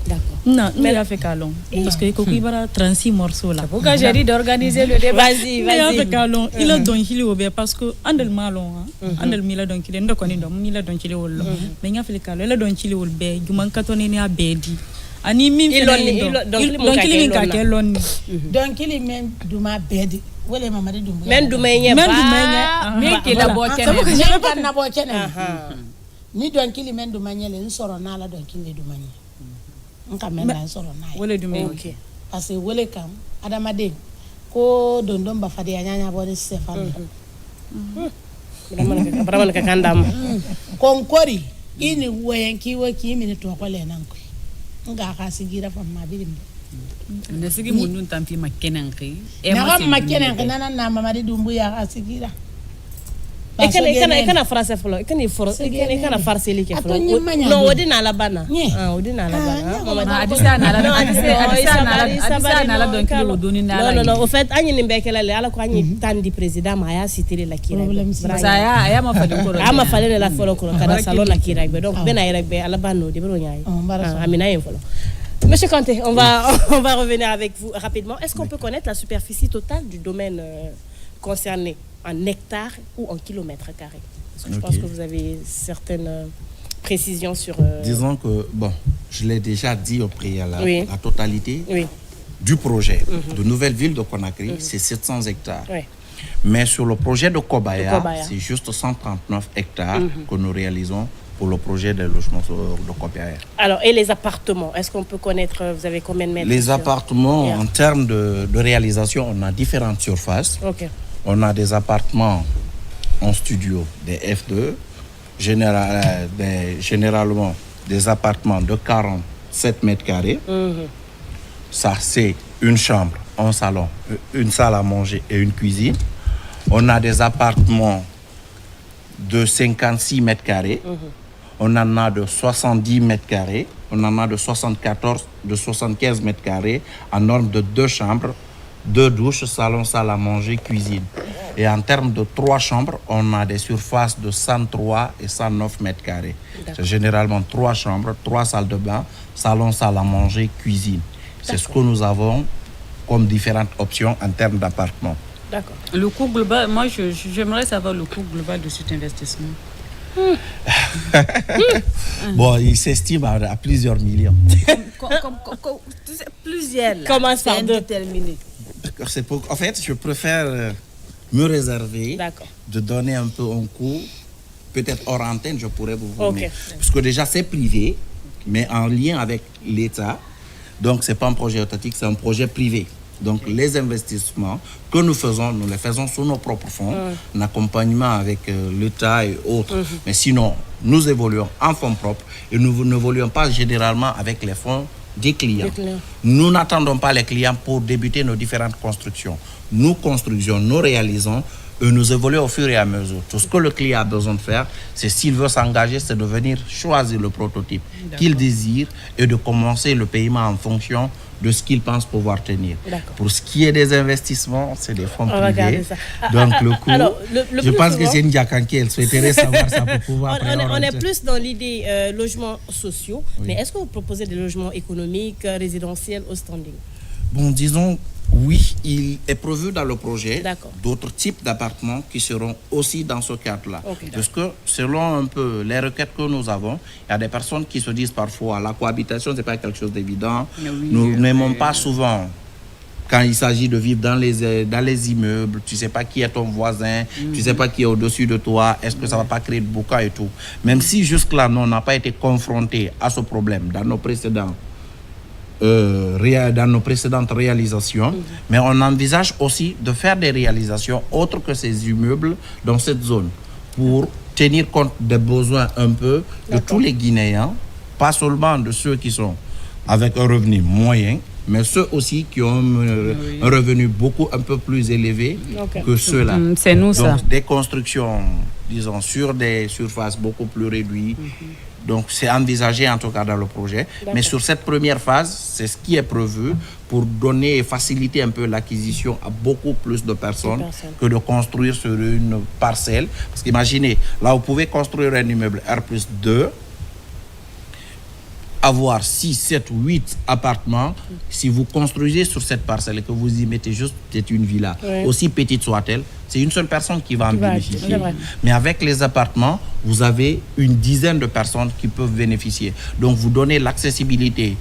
D'accord. Non, mais il a fait calon. Parce que il va 36 morceaux là. Pourquoi j'ai dit d'organiser le débat? Vas-y. Il a fait calon. Il a donné il est parce que andel malon andel mila donc il ndo koni dom mila donc il wollo. Mais il a fait calon. Il a donc il wollo be juman katone ni abedi. Ani mim donc il ka kelon. Donc il men duma bedi. Wole mamadi dumbu. Men dumenye ba. Mais qui la boîte Men kan na bo kene. Ni donc il men dumanye le nsoro na la donc il dumanye. Nka men na nsoro na. Wole dumenye. OK. Parce que wole kam adamade ko dondon ba fadi anyanya bo de sefal. Vraiment ka kandam. Konkori ini woyanki woki mini to ko le nan ko. Nga ka sigira fam ma bidim. Ne sigi munun tampi makenen ki. Na makenen kana na mamadi dumbu ya ka sigira. Kana frase folo kana farseli ke folo no odina la bana odina la bana adisa na la donc le doni na la non au fait anyi ni mbekela le ala ko anyi tandi president ma ya sitiri la kira aya ma fali ko ama fale la folo ko kana salon la kira donc bena irek ala bano de bro nyaay amina yen folo. Monsieur Kanté, on va revenir avec vous rapidement. Est-ce qu'on peut connaître la superficie totale du domaine concerné en hectares ou en kilomètres carrés? Parce que je pense que vous avez certaines précisions sur... Disons que, bon, je l'ai déjà dit au préalable, la totalité oui. du projet de Nouvelle Ville de Conakry, c'est 700 hectares. Oui. Mais sur le projet de Kobaya, c'est juste 139 hectares que nous réalisons pour le projet de logement de Kobaya. Alors, et les appartements, est-ce qu'on peut connaître, vous avez combien de mètres? Les appartements, en termes de réalisation, on a différentes surfaces. OK. On a des appartements en studio, des F2, généralement des appartements de 47 mètres carrés. Ça, c'est une chambre, un salon, une salle à manger et une cuisine. On a des appartements de 56 mètres carrés. On en a de 70 mètres carrés. On en a de 75 mètres carrés en norme de 2 chambres, 2 douches, salon, salle à manger, cuisine. Et en termes de 3 chambres, on a des surfaces de 103 et 109 mètres carrés. C'est généralement 3 chambres, 3 salles de bain, salon, salle à manger, cuisine. C'est ce que nous avons comme différentes options en termes d'appartements. D'accord. Le coût global, moi j'aimerais savoir le coût global de cet investissement. Bon, il s'estime à plusieurs millions. Plusieurs. Comment ça déterminé? En fait, je préfère me réserver de donner un peu un coût. Peut-être hors antenne, je pourrais vous fournir. Parce que déjà, c'est privé, mais en lien avec l'État. Donc, ce n'est pas un projet étatique, c'est un projet privé. Donc, les investissements que nous faisons, nous les faisons sous nos propres fonds, en accompagnement avec l'État et autres. Mais sinon, nous évoluons en fonds propres et nous n'évoluons pas généralement avec les fonds des clients. Nous n'attendons pas les clients pour débuter nos différentes constructions. Nous construisons, nous réalisons et nous évoluons au fur et à mesure. Tout ce que le client a besoin de faire, c'est s'il veut s'engager, c'est de venir choisir le prototype qu'il désire et de commencer le paiement en fonction de ce qu'il pense pouvoir tenir. Pour ce qui est des investissements, c'est des fonds privés. Donc le coût, je pense que c'est Ndiakanki, elle souhaiterait savoir ça pour pouvoir... On est plus dans l'idée logements sociaux, mais est-ce que vous proposez des logements économiques, résidentiels au standing? Bon, disons, oui, il est prévu dans le projet d'autres types d'appartements qui seront aussi dans ce cadre-là. Parce que selon un peu les requêtes que nous avons, il y a des personnes qui se disent parfois la cohabitation, ce n'est pas quelque chose d'évident. Nous n'aimons pas souvent, quand il s'agit de vivre dans les immeubles, tu ne sais pas qui est ton voisin, tu ne sais pas qui est au-dessus de toi, est-ce que ça ne va pas créer de boucan et tout. Même si jusque-là, nous n'avons pas été confrontés à ce problème dans nos précédentes réalisations, mais on envisage aussi de faire des réalisations autres que ces immeubles dans cette zone pour tenir compte des besoins un peu de tous les Guinéens, pas seulement de ceux qui sont avec un revenu moyen, mais ceux aussi qui ont un revenu un peu plus élevé que ceux-là. C'est nous. Donc, ça. Des constructions, disons, sur des surfaces beaucoup plus réduites. Donc, c'est envisagé en tout cas dans le projet. Mais sur cette première phase, c'est ce qui est prévu pour donner et faciliter un peu l'acquisition à beaucoup plus de personnes que de construire sur une parcelle. Parce qu'imaginez, là, vous pouvez construire un immeuble R+2. avoir 6, 7, 8 appartements. Si vous construisez sur cette parcelle et que vous y mettez juste peut-être une villa, aussi petite soit-elle, c'est une seule personne qui va en bénéficier. Mais avec les appartements, vous avez une dizaine de personnes qui peuvent bénéficier. Donc, vous donnez l'accessibilité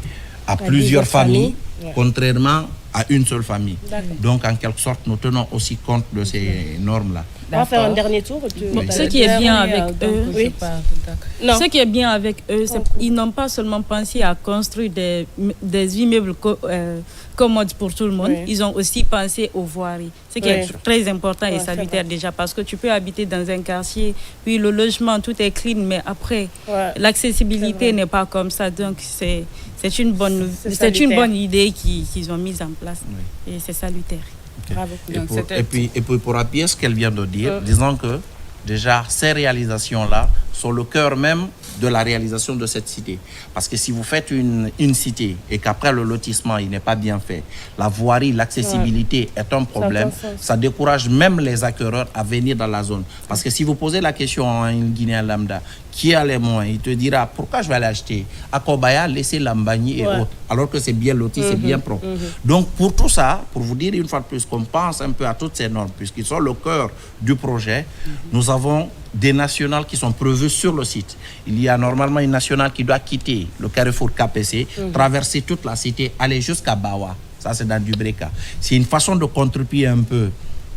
à plusieurs familles, contrairement à une seule famille. Donc, en quelque sorte, nous tenons aussi compte de ces normes-là. On va faire un dernier tour. Ce qui est bien avec eux, ce qui est bien avec eux, c'est qu'ils n'ont pas seulement pensé à construire des immeubles commodes pour tout le monde, ils ont aussi pensé aux voiries. Ce qui est très important et salutaire déjà, parce que tu peux habiter dans un quartier, puis le logement, tout est clean, mais après, l'accessibilité n'est pas comme ça. Donc, c'est une bonne idée qu'ils ont mise en place et c'est salutaire. Bravo. Et puis pour appuyer ce qu'elle vient de dire, disons que déjà ces réalisations-là sont le cœur même de la réalisation de cette cité. Parce que si vous faites une cité et qu'après le lotissement, il n'est pas bien fait, la voirie, l'accessibilité est un problème, ça décourage même les acquéreurs à venir dans la zone. Parce que si vous posez la question à un Guinéen lambda, qui a les moyens, il te dira, pourquoi je vais aller acheter à Kobaya, laisser Lambani et autres, alors que c'est bien loti, c'est bien propre. Donc pour tout ça, pour vous dire une fois de plus qu'on pense un peu à toutes ces normes, puisqu'ils sont le cœur du projet, nous avons des nationales qui sont prévues sur le site. Il y a normalement une nationale qui doit quitter le carrefour KPC, traverser toute la cité, aller jusqu'à Bawa. Ça, c'est dans du Breka. C'est une façon de contribuer un peu,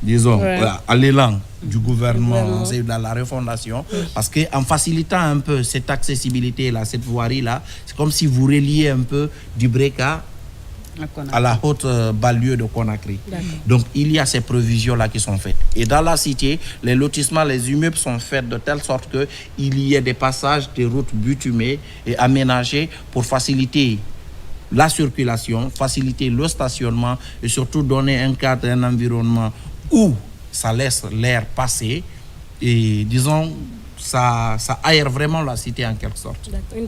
disons, à l'élan du gouvernement, c'est dans la refondation, parce qu'en facilitant un peu cette accessibilité-là, cette voirie-là, c'est comme si vous reliez un peu du Breka à la haute banlieue de Conakry. Donc, il y a ces prévisions-là qui sont faites. Et dans la cité, les lotissements, les immeubles sont faits de telle sorte qu'il y ait des passages, des routes bitumées et aménagées pour faciliter la circulation, faciliter le stationnement et surtout donner un cadre, un environnement où ça laisse l'air passer et, disons, ça aère vraiment la cité en quelque sorte. Une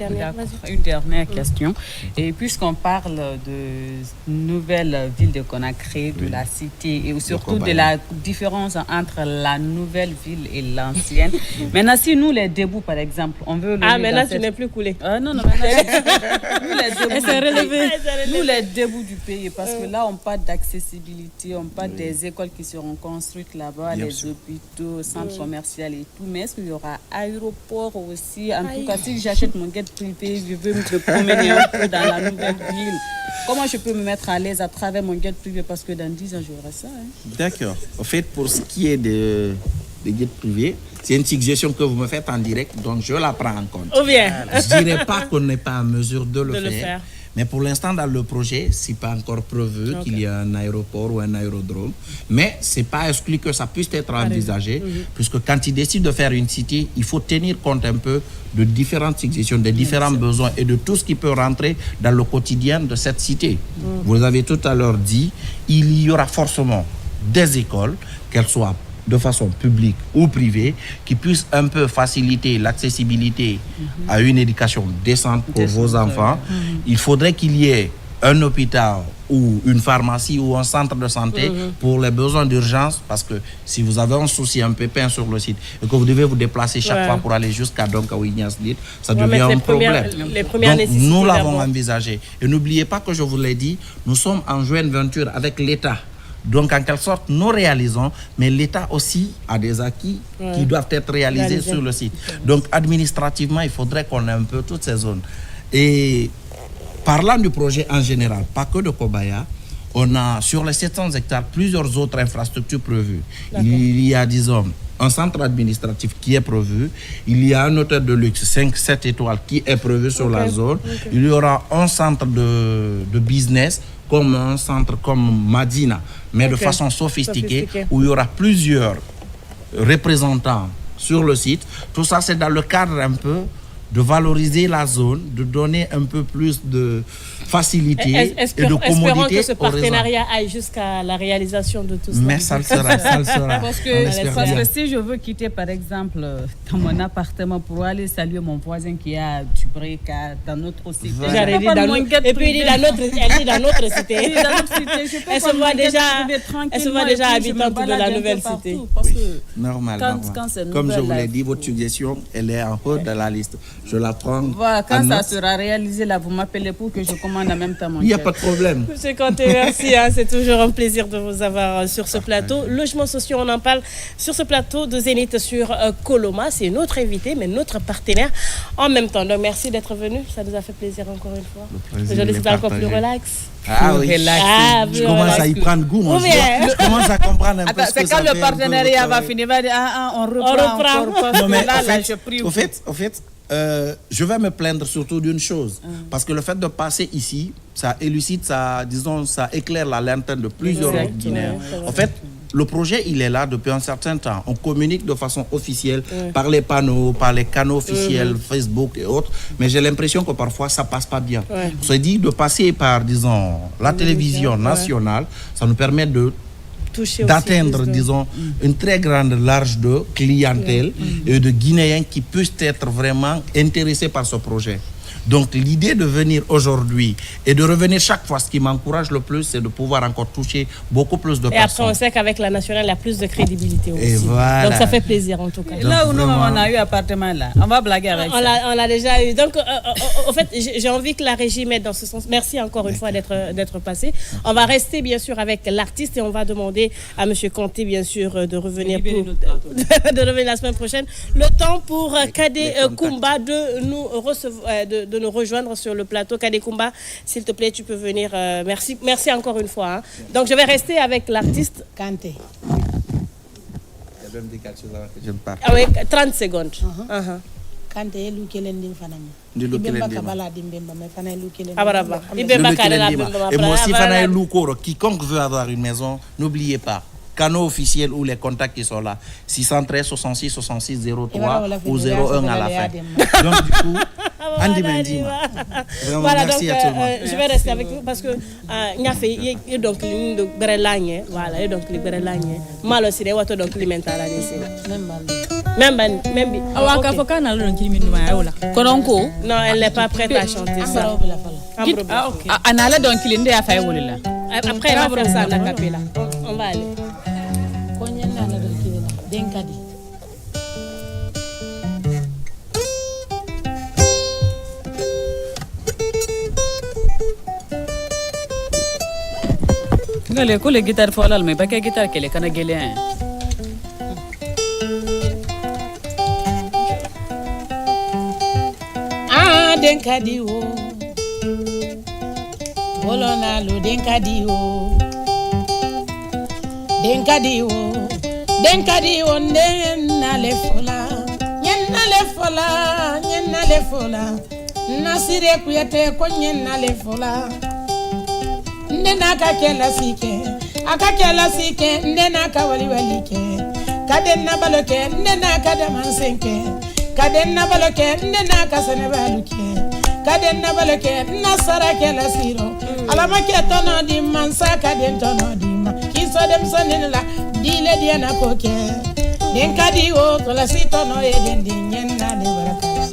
dernière question. Et puisqu'on parle de nouvelle ville de Conakry, de la cité et surtout de la différence entre la nouvelle ville et l'ancienne. Maintenant, si nous les débouts, par exemple, on veut... maintenant tu n'es plus coulé. Non, maintenant, nous les débouts du pays, parce que là, on parle d'accessibilité, on parle des écoles qui seront construites là-bas, les hôpitaux, centres commerciaux et tout. Mais est-ce qu'il y aura aéroport aussi? En tout cas, si j'achète mon guide privé, je veux me promener un peu dans la nouvelle ville. Comment je peux me mettre à l'aise à travers mon guide privé? Parce que dans 10 ans, j'aurai ça. D'accord. En fait, pour ce qui est des guides privés, c'est une suggestion que vous me faites en direct, donc je la prends en compte. Oh bien. Je ne dirais pas qu'on n'est pas en mesure de le faire. Mais pour l'instant, dans le projet, ce n'est pas encore prévu qu'il y ait un aéroport ou un aérodrome. Mais ce n'est pas exclu que ça puisse être envisagé, puisque quand ils décident de faire une cité, il faut tenir compte un peu de différentes suggestions, de différents besoins et de tout ce qui peut rentrer dans le quotidien de cette cité. Vous avez tout à l'heure dit, il y aura forcément des écoles, qu'elles soient de façon publique ou privée, qui puissent un peu faciliter l'accessibilité à une éducation décente pour vos enfants. Il faudrait qu'il y ait un hôpital ou une pharmacie ou un centre de santé pour les besoins d'urgence, parce que si vous avez un souci, un pépin sur le site et que vous devez vous déplacer chaque fois pour aller jusqu'à Donkaouignas-Lit, ça devient un problème. Donc, nous l'avons envisagé. Et n'oubliez pas que je vous l'ai dit, nous sommes en joint venture avec l'État. Donc, en quelque sorte, nous réalisons, mais l'État aussi a des acquis qui doivent être réalisés sur le site. Donc, administrativement, il faudrait qu'on ait un peu toutes ces zones. Et parlant du projet en général, pas que de Kobaya, on a sur les 700 hectares plusieurs autres infrastructures prévues. Il y a, disons, un centre administratif qui est prévu. Il y a un hôtel de luxe 5-7 étoiles qui est prévu sur la zone. Il y aura un centre de business comme un centre comme Madina, mais de façon sophistiquée, où il y aura plusieurs représentants sur le site. Tout ça, c'est dans le cadre un peu de valoriser la zone, de donner un peu plus de facilité et de commodité. Espérons que ce partenariat aille jusqu'à la réalisation de tout ça. Mais ça le sera, ça le sera. Parce que si je veux quitter, par exemple, dans mon appartement pour aller saluer mon voisin qui est à Dubreka, dans notre cité. Et puis il dit dans notre cité. Elle se voit déjà habitante de la nouvelle cité. Normal. Comme je vous l'ai dit, votre suggestion, elle est en haut de la liste. je la prends. Voilà, quand ça sera réalisé, là, vous m'appelez pour que je commande en même temps mon Il n'y a pas de problème. Monsieur Kanté, merci. C'est toujours un plaisir de vous avoir sur ce plateau. Logements sociaux, on en parle sur ce plateau de Zénith sur Coloma. C'est notre invité, mais notre partenaire en même temps. Donc, merci d'être venu. Ça nous a fait plaisir encore une fois. Aujourd'hui, c'est encore plus relax. Ah oui, je commence à y prendre goût. Moi, je commence à comprendre un peu ce que c'est quand le partenariat va finir, on reprend. Non, mais au fait, je vais me plaindre surtout d'une chose. Parce que le fait de passer ici, ça élucide, ça éclaire la lanterne de plusieurs Guinéens. En fait, le projet, il est là depuis un certain temps. On communique de façon officielle par les panneaux, par les canaux officiels, Facebook et autres. Mais j'ai l'impression que parfois, ça ne passe pas bien. On s'est dit de passer par, disons, la télévision nationale, ça nous permet d'atteindre, disons, une très grande large de clientèle et de Guinéens qui puissent être vraiment intéressés par ce projet. Donc l'idée de venir aujourd'hui et de revenir chaque fois, ce qui m'encourage le plus, c'est de pouvoir encore toucher beaucoup plus de personnes. Et après, on sait qu'avec la nationale, il y a plus de crédibilité aussi. Et voilà. Donc ça fait plaisir en tout cas. Et là où nous, on a eu appartement là, on va blaguer avec ça. On l'a déjà eu. Donc, en fait, j'ai envie que la régie mette dans ce sens. Merci encore une fois d'être passé. On va rester bien sûr avec l'artiste et on va demander à M. Kanté, bien sûr, de revenir la semaine prochaine. Le temps pour Kadé Koumba de nous recevoir, de nous rejoindre sur le plateau. Kadé Koumba, s'il te plaît, tu peux venir. Merci encore une fois. Donc, je vais rester avec l'artiste Kanté. Il y a même des quelque chose avant que je me parle. Ah oui, 30 secondes. Kanté, Et moi aussi, quiconque veut avoir une maison, n'oubliez pas. Canaux officiels ou les contacts qui sont là. 613 66 66 03 ou 01 à la fin. Donc, du coup, Andy Mendy. Voilà, donc merci à tout le monde. je vais rester avec vous parce que il y a donc les brelagne, voilà, et donc les brelagne. Malo si les wato donc les mentala ici. Même. Awaka fokana lo nkimi nduma ya ola. Kononko? Non, elle n'est pas prête à chanter ça. Ah OK. Anala donc kilinde ya fa yolila. Après elle va faire ça en acapella. On va aller. Denkadi. Ngale ko le guitar folal me ba ke guitar kele kana gele hein. Denkadi wo. Bolona lo denkadi wo. Denkadi wo. Denkadi wo nena le fola. Nasire kuyate ko nena le fola. Ndena ka kela sike ndena ka wali ke kadenna baloke ndena ka damansenke kadenna baloke ndena ka senebaluke kadenna baloke nasara kela siro alama ke tono di mansa kaden tono di ma kiso dem sonila dile diana koke den kadi o tola sito no eden di nyenna de barakala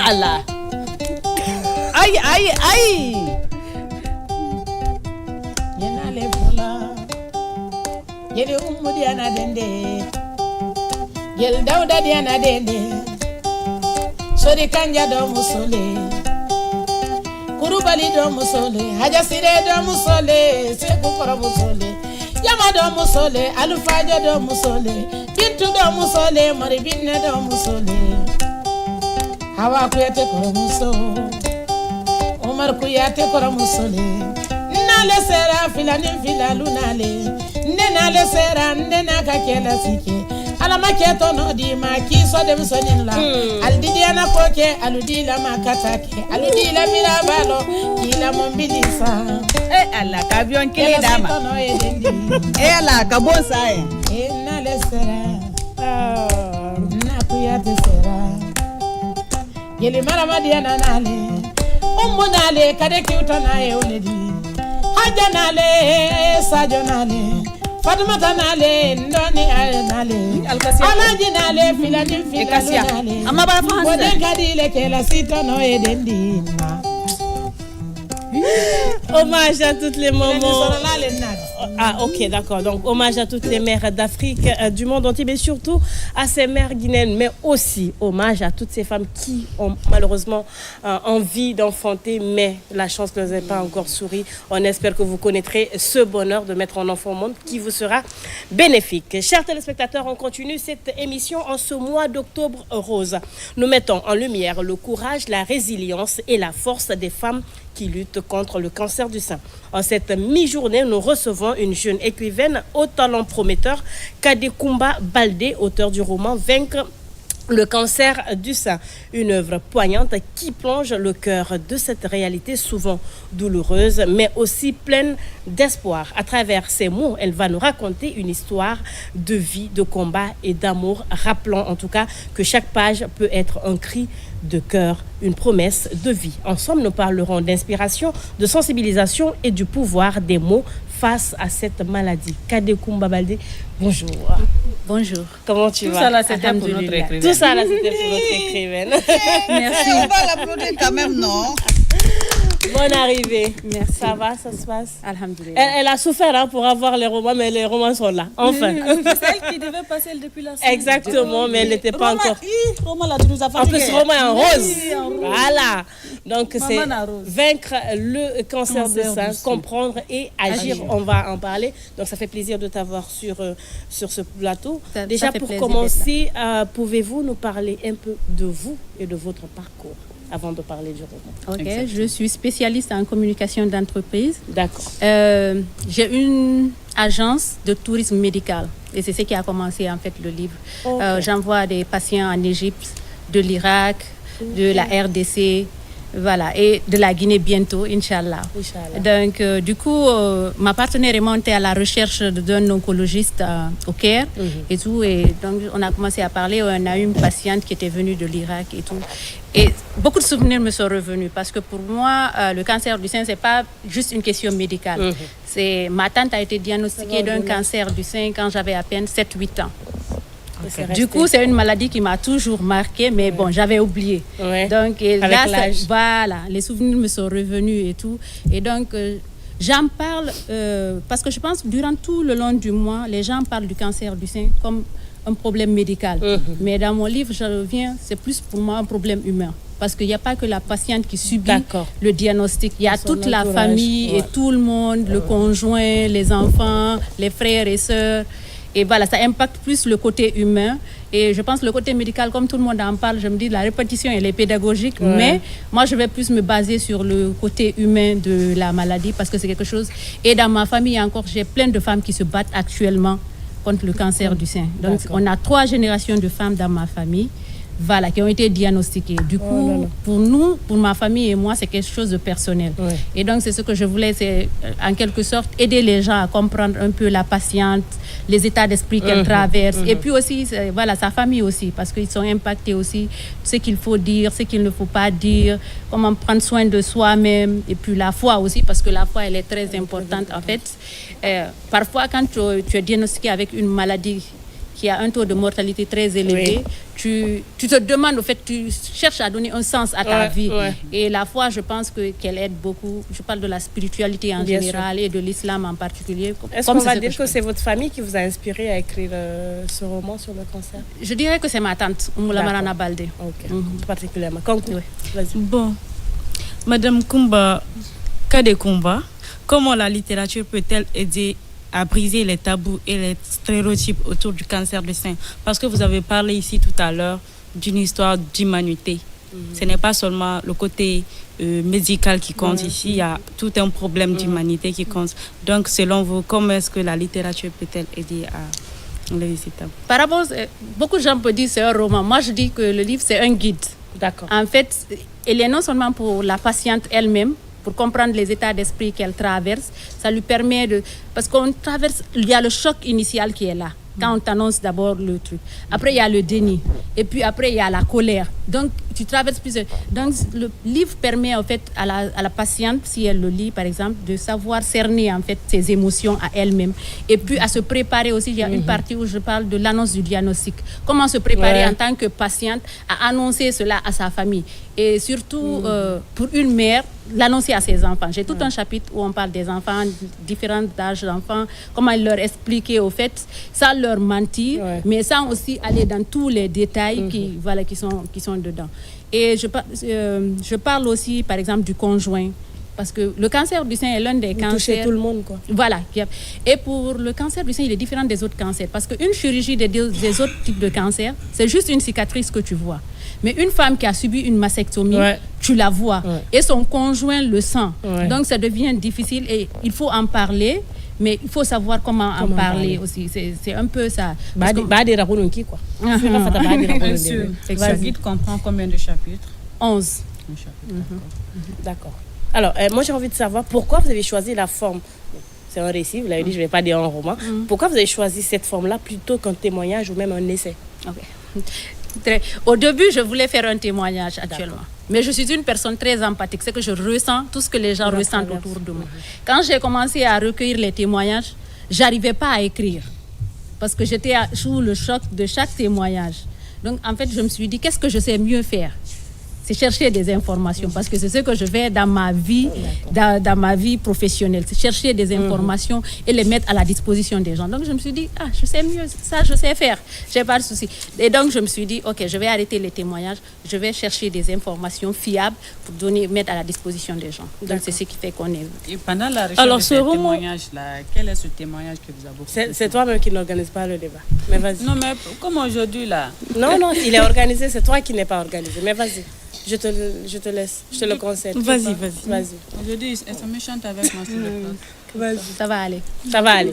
Allah ai Yel Diana dende Yel Dauda Diana dende Sori Kanja do musole Kurubali do musole Haja Sire do musole Seku Koro musole Yama do musole Alufaja do musole Bintu do musole Mari Binne do musole Hawa Kuyate Koro musole Omar Kuyate Koro musole Nale sera filani filalu nale Nena le sera nena ka kela sike alama keto no di ma ki so dem sonin la aldidi ana koke aludi la makatake aludi la mirabalo kila mombilisa ala ka avion kile dama ala ka bonsa na le sera na kuyate sera yele marama diana nale nale kade kiuta naye uledi haja nale sajo nale Fatumata nale ndoni nale alaji nale filani nale amma ba fa wode kadile kela sito no edendina Hommage à toutes les mamans. Ah, ok, d'accord. Donc, hommage à toutes les mères d'Afrique, du monde entier, mais surtout à ces mères guinéennes, mais aussi hommage à toutes ces femmes qui ont malheureusement envie d'enfanter, mais la chance ne leur est pas encore souri. On espère que vous connaîtrez ce bonheur de mettre un enfant au monde qui vous sera bénéfique. Chers téléspectateurs, on continue cette émission en ce mois d'octobre rose. Nous mettons en lumière le courage, la résilience et la force des femmes qui luttent contre le cancer du sein. En cette mi-journée, nous recevons une jeune écrivaine au talent prometteur, Kadekumba Baldé, auteur du roman Vaincre le cancer du sein, une œuvre poignante qui plonge le cœur de cette réalité souvent douloureuse, mais aussi pleine d'espoir. À travers ces mots, elle va nous raconter une histoire de vie, de combat et d'amour, rappelant en tout cas que chaque page peut être un cri de cœur, une promesse de vie. Ensemble, nous parlerons d'inspiration, de sensibilisation et du pouvoir des mots face à cette maladie. Kadekumba Baldé, bonjour. Bonjour. Comment tu vas? Tout ça là, c'était pour notre écrivaine. Tout ça là, c'était pour notre écrivaine. Merci. On va l'applaudir quand même, non? Bonne arrivée. Merci. Ça va, ça se passe? Alhamdulillah. Elle a souffert pour avoir les romans, mais les romans sont là. Enfin. C'est elle qui devait passer depuis la semaine. Exactement, mais elle n'était pas encore. Roman là, tu nous as fatigué. En plus, roman en rose. Oui, en rose. Voilà. Donc, c'est Maman en rose. vaincre le cancer du sein, comprendre et agir. On va en parler. Donc, ça fait plaisir de t'avoir sur ce plateau. Déjà, pour commencer, pouvez-vous nous parler un peu de vous et de votre parcours avant de parler du roman? Ok, je suis spécialiste en communication d'entreprise. D'accord. J'ai une agence de tourisme médical et c'est ce qui a commencé en fait le livre. Okay. J'envoie des patients en Égypte, de l'Irak, de la RDC, voilà, et de la Guinée bientôt, Inch'Allah. Donc, du coup, ma partenaire est montée à la recherche d'un oncologiste au Caire et tout. Et donc, on a commencé à parler. On a eu une patiente qui était venue de l'Irak et tout. Et beaucoup de souvenirs me sont revenus parce que pour moi, le cancer du sein, ce n'est pas juste une question médicale. Ma tante a été diagnostiquée d'un cancer du sein quand j'avais à peine 7-8 ans. Okay. Du coup, c'est une maladie qui m'a toujours marquée, mais bon, j'avais oublié. Donc, là, voilà, les souvenirs me sont revenus et tout. Et donc, j'en parle parce que je pense que durant tout le long du mois, les gens parlent du cancer du sein comme un problème médical. Mais dans mon livre, je reviens, c'est plus pour moi un problème humain. Parce qu'il n'y a pas que la patiente qui subit le diagnostic. Il y a toute la famille et tout le monde, le conjoint, les enfants, les frères et sœurs. Et voilà, ça impacte plus le côté humain. Et je pense que le côté médical, comme tout le monde en parle, je me dis la répétition, elle est pédagogique. Mais moi, je vais plus me baser sur le côté humain de la maladie parce que c'est quelque chose. Et dans ma famille, encore, j'ai plein de femmes qui se battent actuellement contre le cancer du sein. Donc, on a 3 générations de femmes dans ma famille. Voilà, qui ont été diagnostiquées. Du coup, pour nous, pour ma famille et moi, c'est quelque chose de personnel. Et donc, c'est ce que je voulais, c'est en quelque sorte aider les gens à comprendre un peu la patiente, les états d'esprit qu'elle traverse. Et puis aussi, voilà, sa famille aussi, parce qu'ils sont impactés aussi, ce qu'il faut dire, ce qu'il ne faut pas dire, comment prendre soin de soi-même. Et puis la foi aussi, parce que la foi, elle est très importante en fait. Parfois, quand tu es diagnostiqué avec une maladie qui a un taux de mortalité très élevé, tu te demandes, au fait, tu cherches à donner un sens à ta vie. Et la foi, je pense qu'elle aide beaucoup. Je parle de la spiritualité en général et de l'islam en particulier. Est-ce qu'on va dire que c'est votre famille qui vous a inspiré à écrire ce roman sur le cancer? Je dirais que c'est ma tante, Oumoula Marana Baldé. Particulièrement. Kankou, vas-y. Bon, Madame Kumba, Kadekumba, comment la littérature peut-elle aider à briser les tabous et les stéréotypes autour du cancer du sein? Parce que vous avez parlé ici tout à l'heure d'une histoire d'humanité. Ce n'est pas seulement le côté médical qui compte ici, il y a tout un problème d'humanité qui compte. Donc, selon vous, comment est-ce que la littérature peut-elle aider à lever ces tabous? Par rapport, beaucoup de gens peuvent dire que c'est un roman. Moi, je dis que le livre, c'est un guide. D'accord. En fait, il est non seulement pour la patiente elle-même, pour comprendre les états d'esprit qu'elle traverse, ça lui permet de... Parce qu'on traverse, il y a le choc initial qui est là, quand on t'annonce d'abord le truc. Après, il y a le déni. Et puis après, il y a la colère. Donc, tu traverses plusieurs. Donc, le livre permet en fait à la patiente, si elle le lit par exemple, de savoir cerner en fait ses émotions à elle-même. Et puis à se préparer aussi. Il y a une partie où je parle de l'annonce du diagnostic. Comment se préparer en tant que patiente à annoncer cela à sa famille. Et surtout, pour une mère, l'annoncer à ses enfants. J'ai tout un chapitre où on parle des enfants, différents âges d'enfants, comment leur expliquer au fait, sans leur mentir, mais sans aussi aller dans tous les détails qui sont dedans. Et je parle aussi, par exemple, du conjoint. Parce que le cancer du sein est l'un des cancers... Toucher tout le monde, quoi. Voilà. Et pour le cancer du sein, il est différent des autres cancers. Parce qu'une chirurgie des autres types de cancers, c'est juste une cicatrice que tu vois. Mais une femme qui a subi une mastectomie, tu la vois. Et son conjoint le sent. Donc, ça devient difficile et il faut en parler. Mais il faut savoir comment en parler aussi. C'est un peu ça. Quoi. Ce guide comprend combien de chapitres? 11. Un chapitre, D'accord. Alors, moi, j'ai envie de savoir pourquoi vous avez choisi la forme. C'est un récit, vous l'avez dit, je ne vais pas dire un roman. Pourquoi vous avez choisi cette forme-là plutôt qu'un témoignage ou même un essai? Au début, je voulais faire un témoignage actuellement. Mais je suis une personne très empathique. C'est que je ressens tout ce que les gens ressentent autour de moi. Quand j'ai commencé à recueillir les témoignages, je n'arrivais pas à écrire. Parce que j'étais sous le choc de chaque témoignage. Donc, en fait, je me suis dit, qu'est-ce que je sais mieux faire? C'est chercher des informations, parce que c'est ce que je fais dans ma vie, dans ma vie professionnelle. C'est chercher des informations et les mettre à la disposition des gens. Donc je me suis dit, je sais mieux, ça je sais faire, j'ai pas de souci. Et donc je me suis dit, ok, je vais arrêter les témoignages, je vais chercher des informations fiables pour mettre à la disposition des gens. Donc c'est ce qui fait qu'on est... Et pendant la recherche de ces témoignages-là, quel est ce témoignage que vous avez beaucoup C'est toi-même qui n'organise pas le débat. Mais vas-y. Non, mais comme aujourd'hui là. Non, il est organisé, c'est toi qui n'es pas organisé. Mais vas-y. Je te laisse, je te le conseille. Vas-y. Aujourd'hui, elles sont méchantes avec moi sur le plateau. Ça va aller.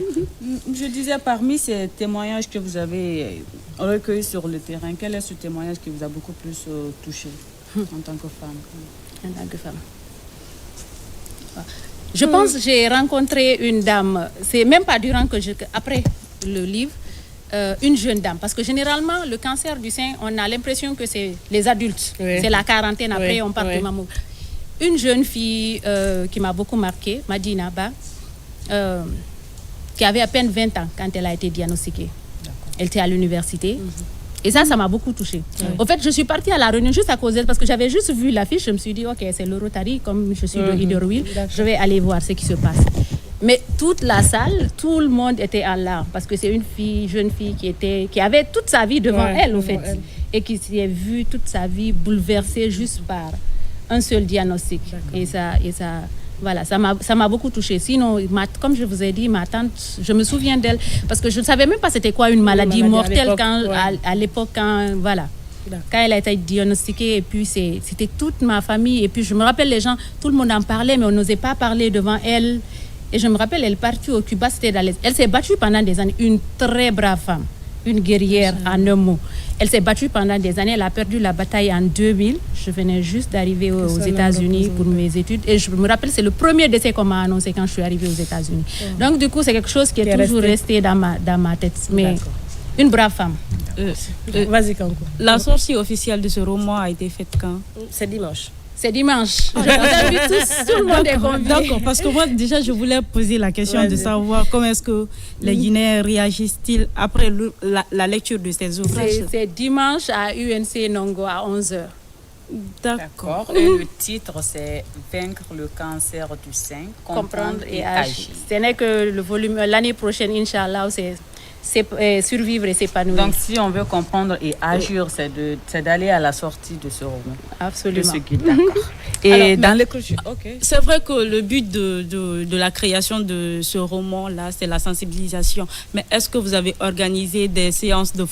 Je disais, parmi ces témoignages que vous avez recueillis sur le terrain, quel est ce témoignage qui vous a beaucoup plus touché en tant que femme? En tant que femme. Je pense que j'ai rencontré une dame, c'est même pas après le livre, une jeune dame. Parce que généralement, le cancer du sein, on a l'impression que c'est les adultes. C'est la quarantaine, après on parle de maman. Une jeune fille qui m'a beaucoup marquée, Madina Ba, qui avait à peine 20 ans quand elle a été diagnostiquée. Elle était à l'université. Et ça m'a beaucoup touchée. Au fait, je suis partie à la réunion juste à cause d'elle, parce que j'avais juste vu l'affiche, je me suis dit, ok, c'est le Rotary, comme je suis de Idorwil, je vais aller voir ce qui se passe. Mais toute la salle, tout le monde était en larmes, parce que c'est une jeune fille qui avait toute sa vie devant elle, au fait, et qui s'est vue toute sa vie bouleversée juste par un seul diagnostic. Et ça, voilà, ça m'a beaucoup touchée. Sinon, comme je vous ai dit, ma tante, je me souviens d'elle, parce que je ne savais même pas c'était quoi une maladie mortelle à l'époque, quand elle a été diagnostiquée, et puis c'était toute ma famille. Et puis je me rappelle, les gens, tout le monde en parlait, mais on n'osait pas parler devant elle. Et je me rappelle, elle est partie au Cuba, elle s'est battue pendant des années, une très brave femme, une guerrière en un mot. Elle s'est battue pendant des années, elle a perdu la bataille en 2000. Je venais juste d'arriver aux États-Unis pour mes études. Et je me rappelle, c'est le premier décès qu'on m'a annoncé quand je suis arrivée aux États-Unis. Donc du coup, c'est quelque chose qui est toujours resté dans ma tête. Mais une brave femme. Vas-y, Kanko. La sortie officielle de ce roman a été faite quand? C'est dimanche. C'est dimanche. Tout le monde est convié. D'accord, parce que moi déjà je voulais poser la question de savoir comment est-ce que les Guinéens réagissent-ils après la lecture de ces ouvrages. C'est dimanche à UNC Nongo à 11h. D'accord. Et le titre c'est Vaincre le cancer du sein, comprendre et agir. Ce n'est que le volume l'année prochaine, Inch'Allah, c'est survivre et s'épanouir. Donc si on veut comprendre et agir, c'est d'aller à la sortie de ce roman. Absolument. De ce guide, d'accord. Et alors, dans l'écriture, c'est vrai que le but de la création de ce roman-là, c'est la sensibilisation. Mais est-ce que vous avez organisé des séances de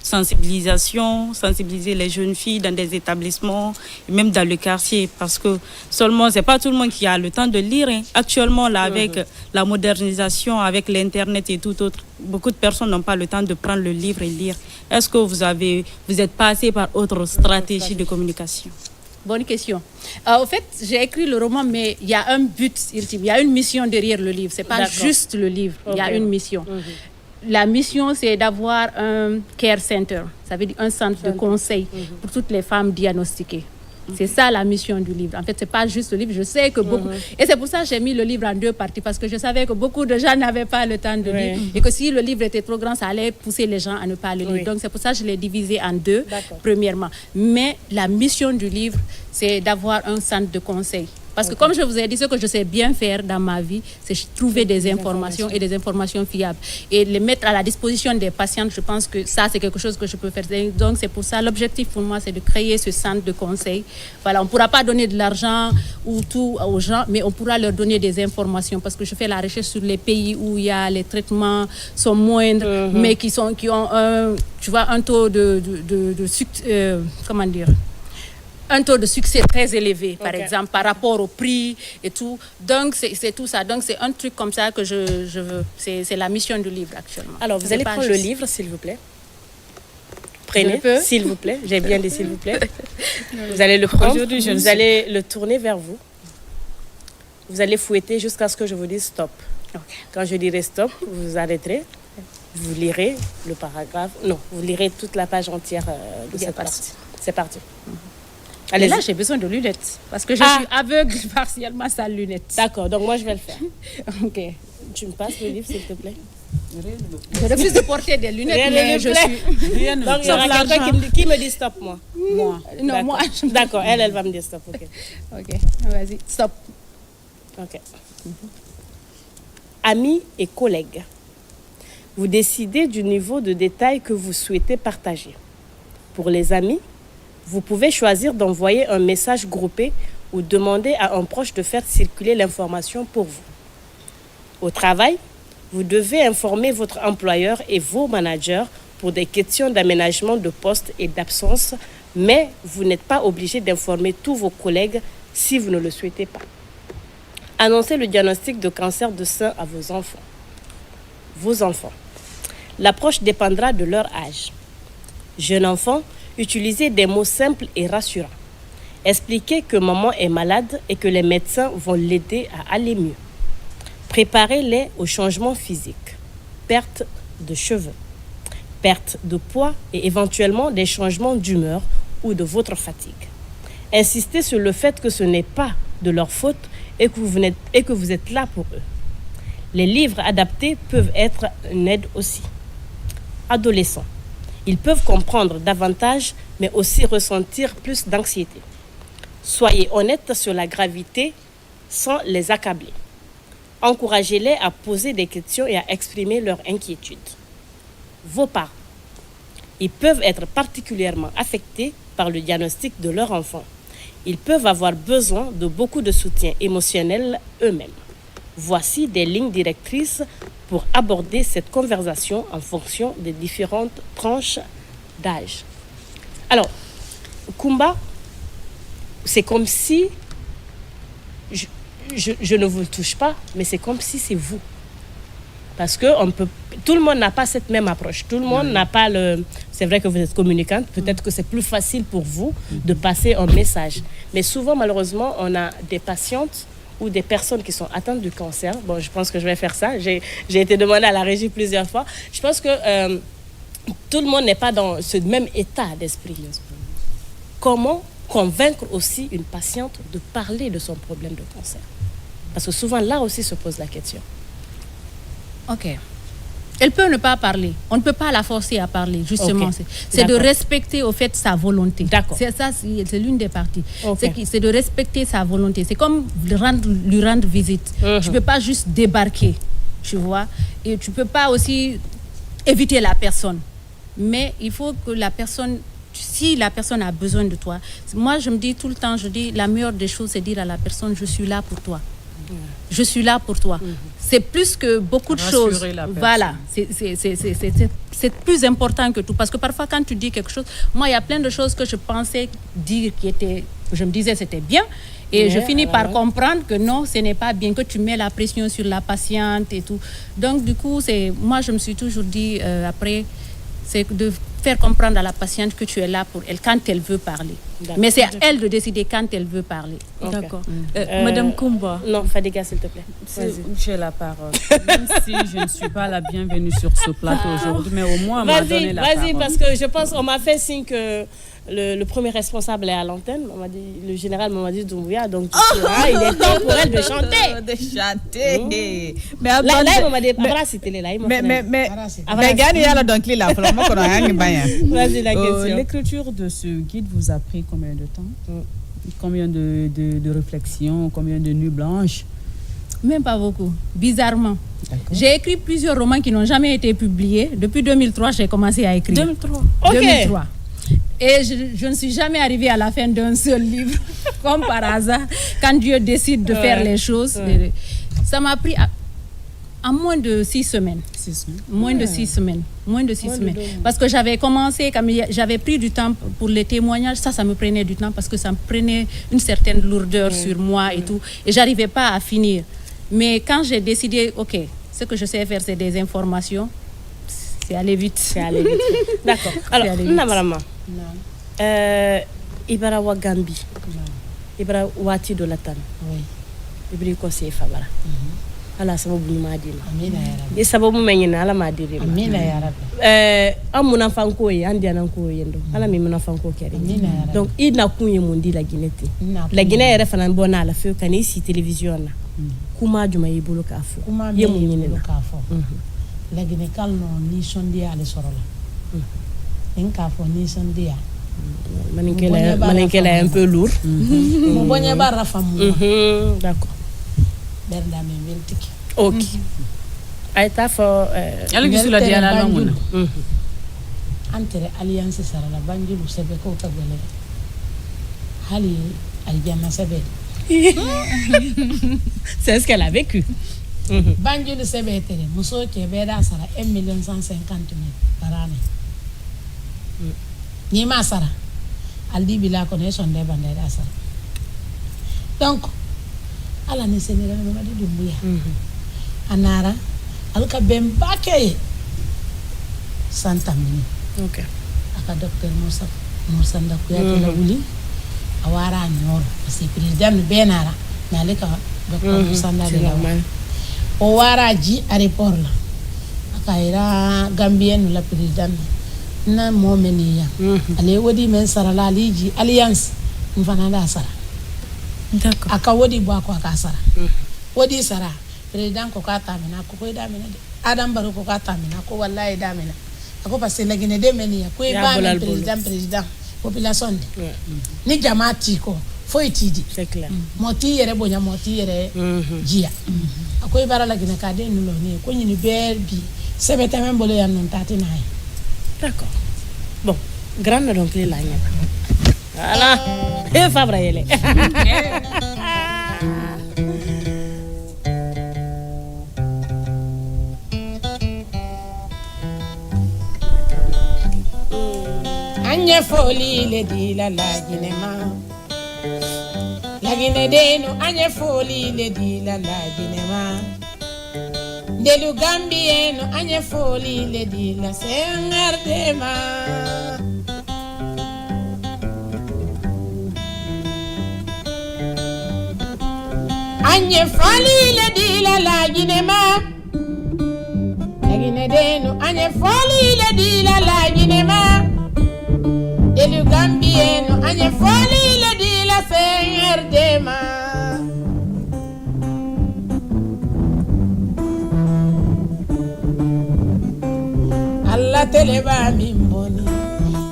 sensibilisation, sensibiliser les jeunes filles dans des établissements, même dans le quartier? Parce que seulement, c'est pas tout le monde qui a le temps de lire. Actuellement, là, avec la modernisation, avec l'Internet et tout autre, beaucoup de personnes n'ont pas le temps de prendre le livre et lire. Est-ce que vous êtes passé par autre stratégie de communication? Bonne question. Au fait, j'ai écrit le roman, mais il y a un but ultime, il y a une mission derrière le livre. C'est pas juste le livre, il y a une mission. la mission, c'est d'avoir un care center, ça veut dire un centre de conseil pour toutes les femmes diagnostiquées. C'est ça la mission du livre. En fait, c'est pas juste le livre. Je sais que beaucoup... Et c'est pour ça que j'ai mis le livre en 2 parties, parce que je savais que beaucoup de gens n'avaient pas le temps de lire. Et que si le livre était trop grand, ça allait pousser les gens à ne pas le lire. Donc, c'est pour ça que je l'ai divisé en 2, premièrement. Mais la mission du livre, c'est d'avoir un centre de conseil. Parce que comme je vous ai dit, ce que je sais bien faire dans ma vie, c'est trouver des informations et des informations fiables. Et les mettre à la disposition des patientes, je pense que ça, c'est quelque chose que je peux faire. Donc, c'est pour ça, l'objectif pour moi, c'est de créer ce centre de conseil. Voilà, on ne pourra pas donner de l'argent ou tout aux gens, mais on pourra leur donner des informations. Parce que je fais la recherche sur les pays où il y a les traitements sont moindres, mais qui ont un taux comment dire, un taux de succès très élevé, par exemple, par rapport au prix et tout. Donc, c'est tout ça. Donc, c'est un truc comme ça que je veux. C'est la mission du livre actuellement. Alors, vous allez prendre le livre, s'il vous plaît. Prenez, s'il vous plaît. J'ai bien dit s'il vous plaît. Vous allez le prendre, vous allez le tourner vers vous. Vous allez fouetter jusqu'à ce que je vous dise stop. Quand je dirai stop, vous vous arrêterez. Vous lirez le paragraphe. Non, vous lirez toute la page entière de cette partie. C'est parti. Et là, j'ai besoin de lunettes. Parce que je suis aveugle partiellement sans lunettes. D'accord, donc moi, je vais le faire. Ok. Tu me passes le livre, s'il te plaît? Je refuse de porter des lunettes, mais je suis... Donc, il y aura quelqu'un qui me dit stop, moi. Moi. Non, moi. D'accord, elle va me dire stop. Ok. Ok, vas-y, stop. Ok. Amis et collègues, vous décidez du niveau de détail que vous souhaitez partager. Pour les amis, vous pouvez choisir d'envoyer un message groupé ou demander à un proche de faire circuler l'information pour vous. Au travail, vous devez informer votre employeur et vos managers pour des questions d'aménagement de poste et d'absence, mais vous n'êtes pas obligé d'informer tous vos collègues si vous ne le souhaitez pas. Annoncez le diagnostic de cancer de sein à vos enfants. Vos enfants. L'approche dépendra de leur âge. Jeune enfant, utilisez des mots simples et rassurants. Expliquez que maman est malade et que les médecins vont l'aider à aller mieux. Préparez-les aux changements physiques, perte de cheveux, perte de poids et éventuellement des changements d'humeur ou de votre fatigue. Insistez sur le fait que ce n'est pas de leur faute et que vous êtes là pour eux. Les livres adaptés peuvent être une aide aussi. Adolescents. Ils peuvent comprendre davantage, mais aussi ressentir plus d'anxiété. Soyez honnête sur la gravité sans les accabler. Encouragez-les à poser des questions et à exprimer leur inquiétude. Vos parents. Ils peuvent être particulièrement affectés par le diagnostic de leur enfant. Ils peuvent avoir besoin de beaucoup de soutien émotionnel eux-mêmes. Voici des lignes directrices pour aborder cette conversation en fonction des différentes tranches d'âge. Alors, Kumba, c'est comme si, je ne vous touche pas, mais c'est comme si c'est vous. Parce que tout le monde n'a pas cette même approche. Tout le monde n'a pas le... C'est vrai que vous êtes communicante, peut-être que c'est plus facile pour vous de passer un message. Mais souvent, malheureusement, on a des patientes ou des personnes qui sont atteintes du cancer. Bon, je pense que je vais faire ça. J'ai été demandée à la régie plusieurs fois. Je pense que tout le monde n'est pas dans ce même état d'esprit. Comment convaincre aussi une patiente de parler de son problème de cancer? Parce que souvent, là aussi se pose la question. Ok. Elle peut ne pas parler. On ne peut pas la forcer à parler, justement. Okay. C'est de respecter, au fait, sa volonté. D'accord. C'est l'une des parties. Okay. C'est de respecter sa volonté. C'est comme lui rendre visite. Tu ne peux pas juste débarquer, tu vois. Et tu ne peux pas aussi éviter la personne. Mais il faut que la personne... Si la personne a besoin de toi... Moi, je me dis tout le temps, la meilleure des choses, c'est dire à la personne, je suis là pour toi. Je suis là pour toi. C'est plus que beaucoup de choses. Voilà, c'est plus important que tout. Parce que parfois, quand tu dis quelque chose, moi, il y a plein de choses que je pensais dire je me disais c'était bien. Et je finis par comprendre que non, ce n'est pas bien, que tu mets la pression sur la patiente et tout. Donc, du coup, moi, je me suis toujours dit, après, c'est de faire comprendre à la patiente que tu es là pour elle quand elle veut parler. Mais c'est à elle de décider quand elle veut parler. Okay. D'accord. Madame Kumba. Non, Fadiga, s'il te plaît. J'ai la parole. Même si je ne suis pas la bienvenue sur ce plateau aujourd'hui, mais au moins on m'a donné la parole. Vas-y, parce que je pense qu'on m'a fait signe que le premier responsable est à l'antenne. On m'a dit, le général Mamadi Doumbouya, donc il est temps pour elle de chanter. De chanter. Mais là, il m'a dit, c'était là. Mais gagné là donc là, vas-y la question. L'écriture de ce guide vous a pris combien de temps? Combien de réflexions, combien de nuits blanches? Même pas beaucoup, bizarrement. J'ai écrit plusieurs romans qui n'ont jamais été publiés. Depuis 2003, j'ai commencé à écrire. 2003. Ok. 2003. Et je ne suis jamais arrivée à la fin d'un seul livre, comme par hasard, quand Dieu décide de faire les choses. Ça m'a pris à moins de 6 semaines. Moins de 6 semaines. Parce que j'avais commencé, comme j'avais pris du temps pour les témoignages, ça me prenait du temps parce que ça me prenait une certaine lourdeur sur moi et tout. Et je n'arrivais pas à finir. Mais quand j'ai décidé, ok, ce que je sais faire, c'est des informations, c'est aller vite. D'accord. Alors, Namarama. Ibara wa Gambi. Ibara wati do latan. Oui. Ibri ko se fabara. Ala sababu ma dima. Amina ya rabbi. Ye sababu menyina ala ma dima. Amina ya rabbi. Amuna fanko ye andi ananko yendo. Ala mi muna fanko kere. Amina ya rabbi. Donc ina kunye mundi la Guinée. La Guinée yere fana bona ala fe kan isi télévision na. Kuma juma yibolo ka fo. Ye munyina ka fo. La Guinée kalno ni sondi ale sorola. En ka fo ni sondi ya. Maninkela est un peu lourd. Mon bonnet barra famu. D'accord. Berda me mentiki. Ok. Aïta fo elle qui la diana la mona. Entre alliance sara la banjulu sebe ko ka gele. Hali aljanna sebe. C'est ce qu'elle a vécu. Banjulu sebe tere muso ke beda sara 1,150,000 par année. Ni ma sara aldi bila ko ne sonde bande da sara. Donc ala ni Sénégal Mamadi Doumbouya anara alka bemba ke santamini. Ok. Aka docteur Moussa Ndakouya la wuli awara nyoro parce que président benara na alika docteur Moussa Ndakouya o wara ji aéroport la aka ira Gambien la président na momenia ale wodi men sara la liji alliance mfana da sara. D'accord. Aka wodi bo ko aka sara. Wodi sara président ko ka tamina ko da mina de Adam Barrow ko ka tamina ko wallahi da mina ako parce que la Guinée de menia ko ba président population de ni jamati ko foi tidi c'est clair. Moti yere bonya moti yere jia ako ibara la Guinée ka de nulo ni ko nyini berbi sebeta men bolo ya non tati nay. D'accord. Bon, grande donc les là. Voilà. Et Fabra yele. Anya foli le di la Guinée ma. La Guinée de no anya foli le di la Guinée ma. Delu Gambien no anya foli le di la Senghor de ma. Anya foli le di la Guinée ma. La Guinée de no anya foli le di la Guinée ma. Delu Gambien no anya foli le di la Senghor de ma. Allah teleba mimboni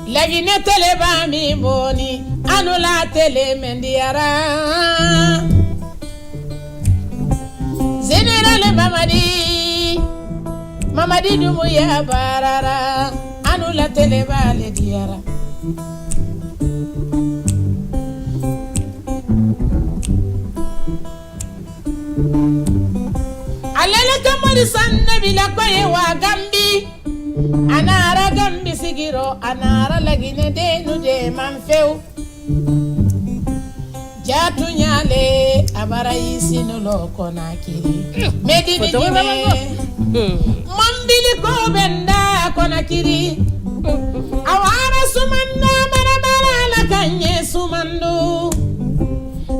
la Guinée teleba mimboni anula tele mendiara Général Mamadi Doumbouya barara anula teleba le diara alele kamari sanne bila koye wa Gambi anara Gambi sigiro anara la Guinée de nu de manfeu jatu nyale abara isino lo Konakiri medini Guinée mambili ko benda Konakiri Awara sumanda marabara la kanye sumando.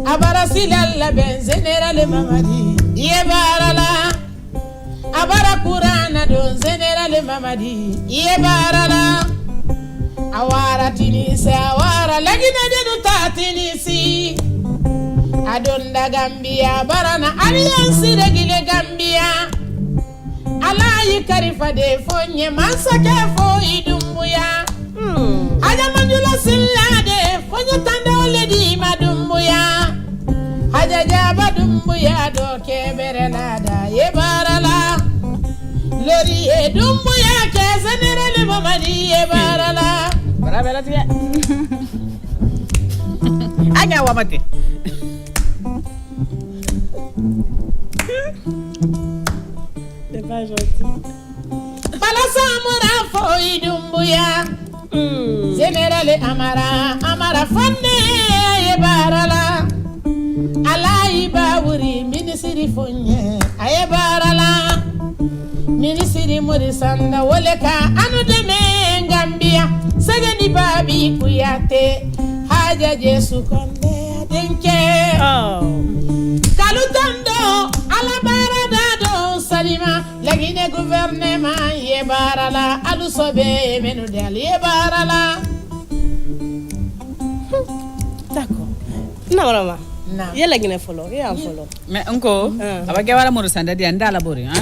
Abara silalla ben general Mamadi. Yebarala. Abara Kurana don general Mamadi. Yebarala. Awara tinisi awara lagina denu ta tinisi. Adonda Gambia barana alliance regile Gambia. Alayi karifa de fonye mansake fo idumbuya. Haja manjula sillade fonye tanda oledi madumbuya. Haja jaba dumbuya do kebere nada yebarala. Lori edumbuya ke general Mamadi yebarala. Barabela tiya. Anya wamate. C'est pas gentil. Balasamura fo idumbuya. General Amara Fonne yebarala. Alayi bawuri minisiri fonye ayebarala. Minisiri Morisanda woleka anu deme Gambia. Sagani babi kuyate haja Jesu konde adenke. Kalutando alabara dado salima lagine gouvernement yebarala alusobe menudel yebarala. D'accord. Non, maman. Non. Il y a la Guinée follow, il y a un follow. Mais encore, avec la Morisanda di andala bori, hein?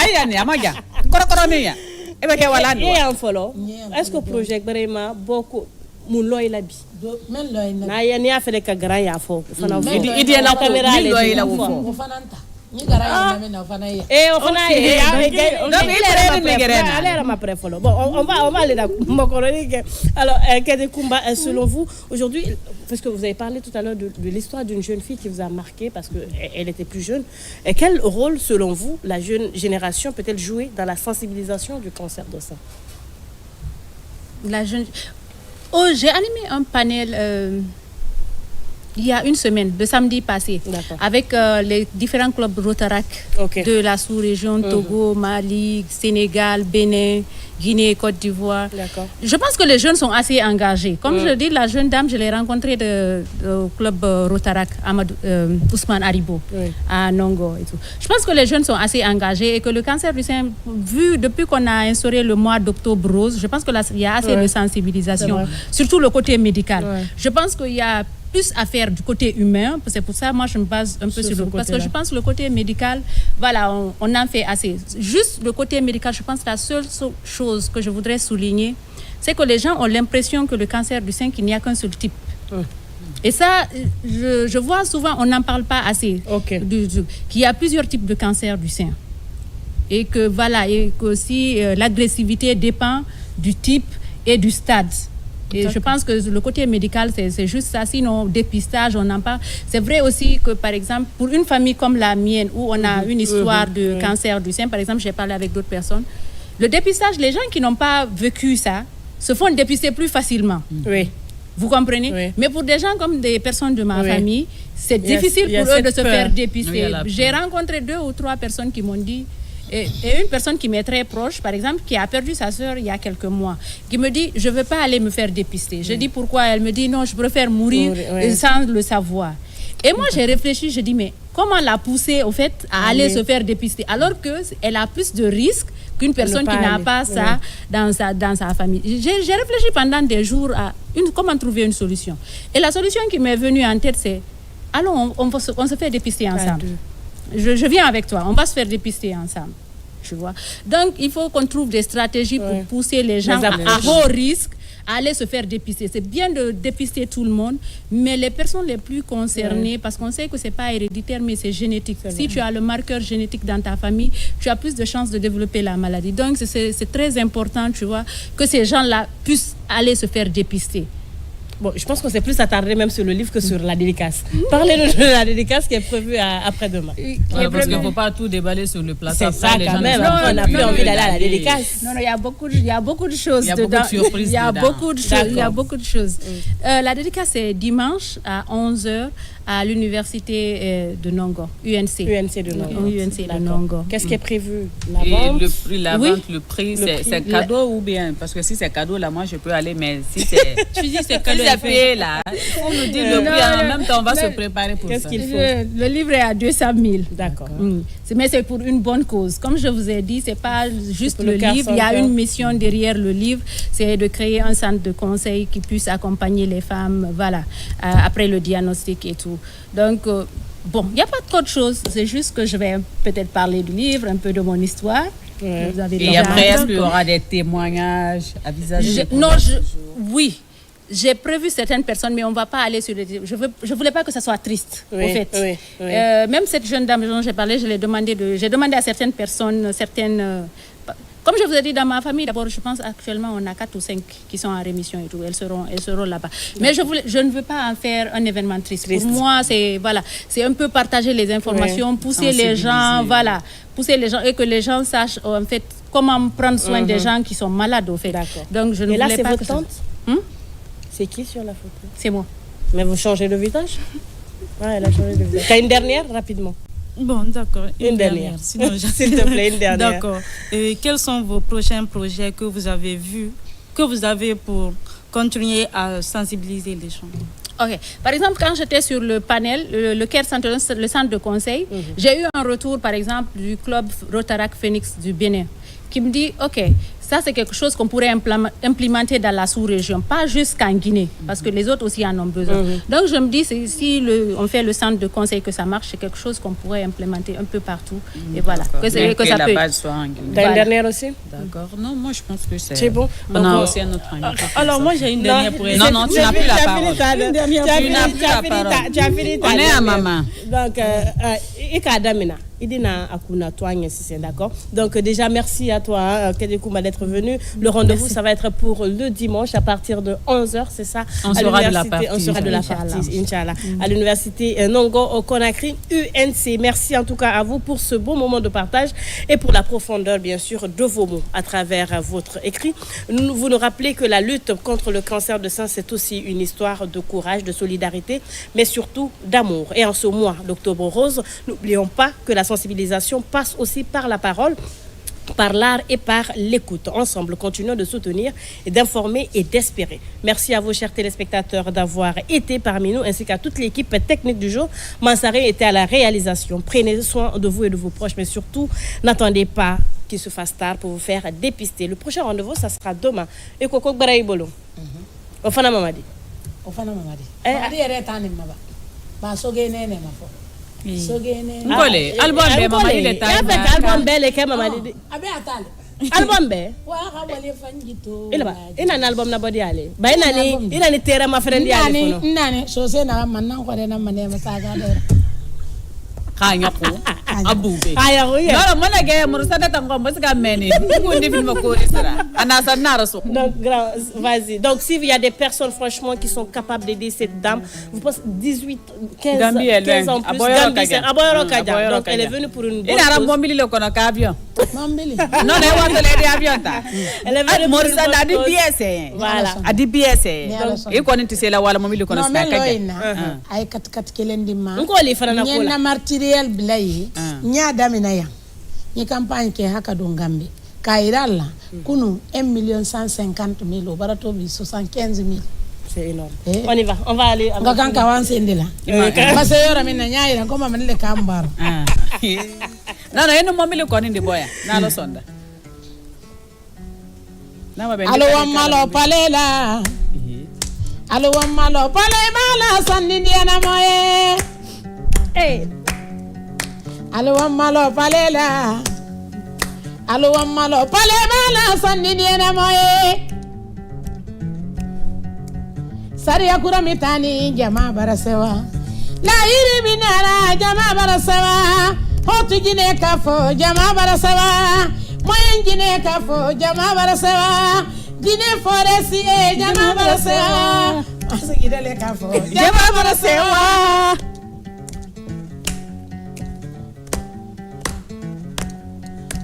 Ayani amaja. Korokoronia. Il y a un follow. Est-ce que le projet vraiment beaucoup mon loy la bi? Men loy na. Na ya ni afele ka grand ya fo. Fana Idi la caméra loy la fo. Ufananta. Ni gara na na fana ya. On fana ya. Allez ma pré follow. Bon, on va aller dans Mokoronique. Alors, Kede Kumba, selon vous aujourd'hui, parce que vous avez parlé tout à l'heure de l'histoire d'une jeune fille qui vous a marqué parce qu'elle était plus jeune. Et quel rôle, selon vous, la jeune génération peut-elle jouer dans la sensibilisation du cancer du sein? La jeune... Oh, j'ai animé un panel il y a une semaine, le samedi passé, avec les différents clubs Rotarac de la sous-région, Togo, Mali, Sénégal, Bénin, Guinée, Côte d'Ivoire. Je pense que les jeunes sont assez engagés. Comme je le dis, la jeune dame, je l'ai rencontrée au club Rotarac, Ousmane Haribo, à Nongo et tout. Je pense que les jeunes sont assez engagés et que le cancer du sein, vu depuis qu'on a instauré le mois d'octobre rose, je pense qu'il y a assez de sensibilisation, surtout le côté médical. Je pense qu'il y a plus à faire du côté humain, c'est pour ça moi je me base un peu sur le côté, parce que je pense que le côté médical, voilà, on en fait assez. Juste le côté médical, je pense que la seule chose que je voudrais souligner, c'est que les gens ont l'impression que le cancer du sein, qu'il n'y a qu'un seul type. Et ça, je vois souvent, on n'en parle pas assez, qu'il y a plusieurs types de cancer du sein. Et que voilà, et que aussi l'agressivité dépend du type et du stade. Et je pense que le côté médical, c'est juste ça. Sinon, dépistage, on en parle. C'est vrai aussi que, par exemple, pour une famille comme la mienne, où on a une histoire de cancer du sein, par exemple, j'ai parlé avec d'autres personnes, le dépistage, les gens qui n'ont pas vécu ça, se font dépister plus facilement. Vous comprenez? Mais pour des gens comme des personnes de ma famille, c'est difficile pour eux de se faire dépister. J'ai rencontré 2 ou 3 personnes qui m'ont dit, et une personne qui m'est très proche, par exemple, qui a perdu sa sœur il y a quelques mois, qui me dit, je ne veux pas aller me faire dépister. Je dis pourquoi? Elle me dit, non, je préfère mourir sans le savoir. Et moi, j'ai réfléchi, je dis, mais comment la pousser, au fait, à aller se faire dépister, alors qu'elle a plus de risques qu'une personne qui n'a pas ça dans sa famille. J'ai réfléchi pendant des jours à comment trouver une solution. Et la solution qui m'est venue en tête, c'est, allons, on se fait dépister ensemble. Je viens avec toi, on va se faire dépister ensemble. Tu vois? Donc, il faut qu'on trouve des stratégies pour pousser les gens à haut risque à aller se faire dépister. C'est bien de dépister tout le monde, mais les personnes les plus concernées, parce qu'on sait que ce n'est pas héréditaire, mais c'est génétique. Si tu as le marqueur génétique dans ta famille, tu as plus de chances de développer la maladie. Donc, c'est très important, tu vois, que ces gens-là puissent aller se faire dépister. Bon, je pense qu'on s'est plus attardé même sur le livre que sur la dédicace. Parlez-nous de la dédicace qui est prévue après-demain. Parce qu'il ne faut pas tout déballer sur le plateau. C'est ça quand même. On n'a plus envie d'aller à la dédicace. Non, il y a beaucoup de choses dedans. Il y a beaucoup de choses. Il y a beaucoup de choses. La dédicace c'est dimanche à 11h à l'université de Nongo, UNC. UNC de Nongo. UNC de Nongo. Qu'est-ce qui est prévu? La vente? La vente, le prix, c'est cadeau ou bien? Parce que si c'est cadeau, là, moi, je peux aller, mais si c'est... Tu dis c'est cadeau. Si c'est payé, là, on nous dit le prix, en même temps, on va se préparer pour ça. Qu'est-ce qu'il faut? Le livre est à 200 000. D'accord. Mais c'est pour une bonne cause. Comme je vous ai dit, c'est pas juste le livre. Il y a une mission derrière le livre. C'est de créer un centre de conseil qui puisse accompagner les femmes, voilà, après le diagnostic et tout. Donc, bon, il n'y a pas trop de choses. C'est juste que je vais peut-être parler du livre, un peu de mon histoire. Vous avez et après, est-ce qu'il y aura des témoignages à visager? Oui. J'ai prévu certaines personnes, mais on ne va pas aller sur les... Je ne voulais pas que ça soit triste, au fait. Oui. Même cette jeune dame dont j'ai parlé, j'ai demandé à certaines personnes, comme je vous ai dit, dans ma famille, d'abord, je pense actuellement, on a 4 ou 5 qui sont en rémission et tout. Elles seront là-bas. Mais je ne veux pas en faire un événement triste. Pour moi, c'est un peu partager les informations, pousser les gens, pousser les gens et que les gens sachent, en fait, comment prendre soin des gens qui sont malades, au fait. Donc, je ne voulais pas que votre tante? C'est qui sur la photo? C'est moi. Mais vous changez de visage? Elle a changé de visage. T'as une dernière, rapidement? Bon, d'accord. Une dernière. Sinon, s'il te plaît, une dernière. D'accord. Quels sont vos prochains projets que vous avez pour continuer à sensibiliser les gens? Ok. Par exemple, quand j'étais sur le panel, le CARE Center, le centre de conseil, j'ai eu un retour, par exemple, du club Rotaract Phoenix du Bénin, qui me dit, ok, ça c'est quelque chose qu'on pourrait implémenter dans la sous-région, pas juste qu'en Guinée, parce que les autres aussi en ont besoin. Donc je me dis, si on fait le centre de conseil, que ça marche, c'est quelque chose qu'on pourrait implémenter un peu partout. Et voilà, que ça la peut. base soit en Guinée. T'as une dernière aussi? D'accord. Non, moi je pense que c'est bon. On a aussi un autre invité. Alors moi j'ai une dernière pour elle. Non, tu n'as plus la parole. Tu n'as plus la parole. Tu as fini ta On est à maman. Donc, Ikadamina. Idina Akuna Toigne, si c'est d'accord. Donc déjà merci à toi Kedekouma d'être venu. Le rendez-vous ça va être pour le dimanche à partir de 11h, c'est ça? On sera de la partie. On sera de la partie, Inch'Allah. À l'université Nongo au Conakry UNC. Merci en tout cas à vous pour ce beau moment de partage et pour la profondeur bien sûr de vos mots à travers votre écrit. Vous nous rappelez que la lutte contre le cancer de sein c'est aussi une histoire de courage, de solidarité, mais surtout d'amour. Et en ce mois d'Octobre Rose, n'oublions pas que la sensibilisation passe aussi par la parole, par l'art et par l'écoute. Ensemble, continuons de soutenir et d'informer et d'espérer. Merci à vous, chers téléspectateurs, d'avoir été parmi nous, ainsi qu'à toute l'équipe technique du jour. Mansaré était à la réalisation. Prenez soin de vous et de vos proches, mais surtout, n'attendez pas qu'il se fasse tard pour vous faire dépister. Le prochain rendez-vous, ça sera demain. Et Koko Baraïbolo. Ofana Mamadi. Ofana Mamadi. Mamadi est en Maba. Masogene Mafo. Ngole album be mama ile ta ya be album be le ke mama di abe atale album be wa ga wale fanjito ina na album na body ale ba ina ni tera ma friend ya ale fono nani so se na manna ko de na mane ma saga de kanya ko abube aya ko ya no mona ge murusada tango mbasika meni ngundi film ko isra anasa naraso donc vas-y donc s'il y a des personnes franchement qui sont capables d'aider cette dame vous pensez 18 15 ans plus Aboyoro Kaja donc elle est venue pour une bonne cause mombili le kono ka avion mombili non ne wa tele avion ta elle est venue pour une bonne cause BS voilà adi BS e ko nti sela wala mombili kono ska kaja ay kat kelendi ma ko li fana na ko na martyriel bilay nya damina ya ni campagne ke haka do ngambe kairala kunu 1,150,000 au barato bi 75,000. C'est énorme. On y va, on va aller. Ngakan kawanse ndila. Parce que yora mina nyaira koma manile kambar. Non eno momile ko ndi boya na lo sonda. Alo wamalo palela. Alo wamalo palela sanni ndiana moye. Alo wamalo palela. Alo wamalo palela sanni ndiana moye. Saria kura mitani jama barasewa la iri binara jama barasewa hotu jine kafo jama barasewa moyen jine kafo jama barasewa jine foresi jama barasewa Asigidele kafo. Jama barasewa.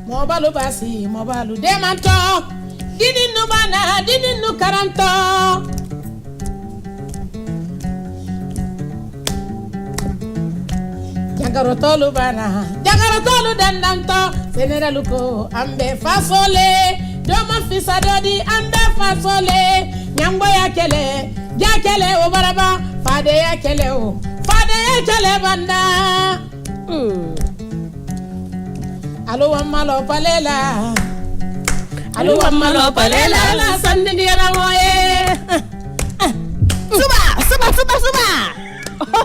Mobalu basi, mobalu demanto. Dini nubana, dini nukaranto. Jagarotolu bana, jagarotolu dandanto. Seneraluko ambe fasole. Doma fisa dodi ambe fasole. Nyambo ya kele obaraba. Fade ya kele banda. Alo wamalo palela. Alo wamalo palela. La sandi diara moye. Suba.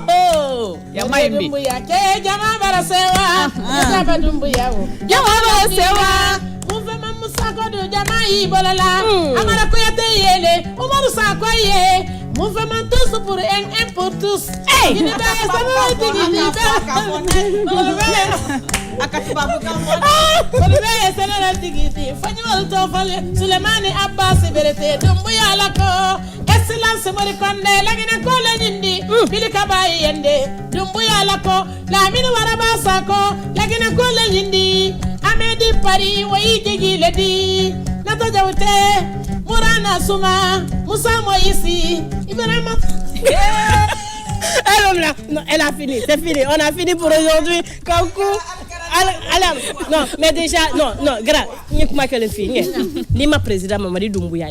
Oh, ya maimbi. Dumbu ya ke jama barasewa. Jama dumbu ya wo. Jama barasewa. Muve mamusako do jama ibolala. Amara ko yate yele. Umaru sako ye. Muve mantusu pour un pour tous. Hey. Gini da esana tigi Fanyol tofale Sulemani Abbas berete dumbu ya lako excellence mori konde lagina kole nyindi bili kabayi yende dumbu ya lako la mini waraba sako lagina kole nyindi amedi pari wayi jigi ledi nato jawte murana suma Musa Moïsi Ibrahima. Elle a fini, c'est fini. On a fini pour aujourd'hui. Coucou. Non, mais déjà, non, grave. Ni ma président Mamadi Doumbouya,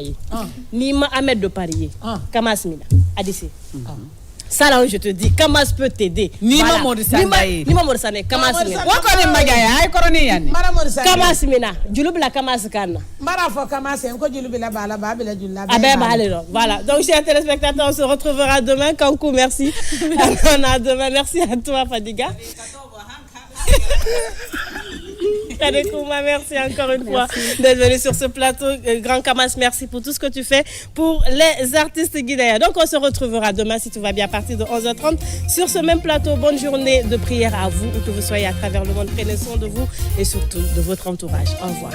ni ma Ahmed de Paris, Kamas Mina, Adissé. Ça là, je te dis, Kamas peut t'aider. Ni ma Morisane. Ni ma Morisane, Kamas Mina. Wakone magaya, ay koroni yani. Kamas Mina, Djulubla Kamas Kana. Marafo Kamas, encore Djulubla Bala Babila Djulubla. Ah ben, alors, voilà. Donc, chers téléspectateurs, on se retrouvera demain. Kankou, merci. On a demain. Merci à toi, Fadiga. Merci encore une fois d'être venu sur ce plateau. Grand Kamas, merci pour tout ce que tu fais pour les artistes guinéens. Donc on se retrouvera demain si tout va bien à partir de 11h30 sur ce même plateau. Bonne journée de prière à vous, où que vous soyez à travers le monde. Prenez soin de vous et surtout de votre entourage. Au revoir.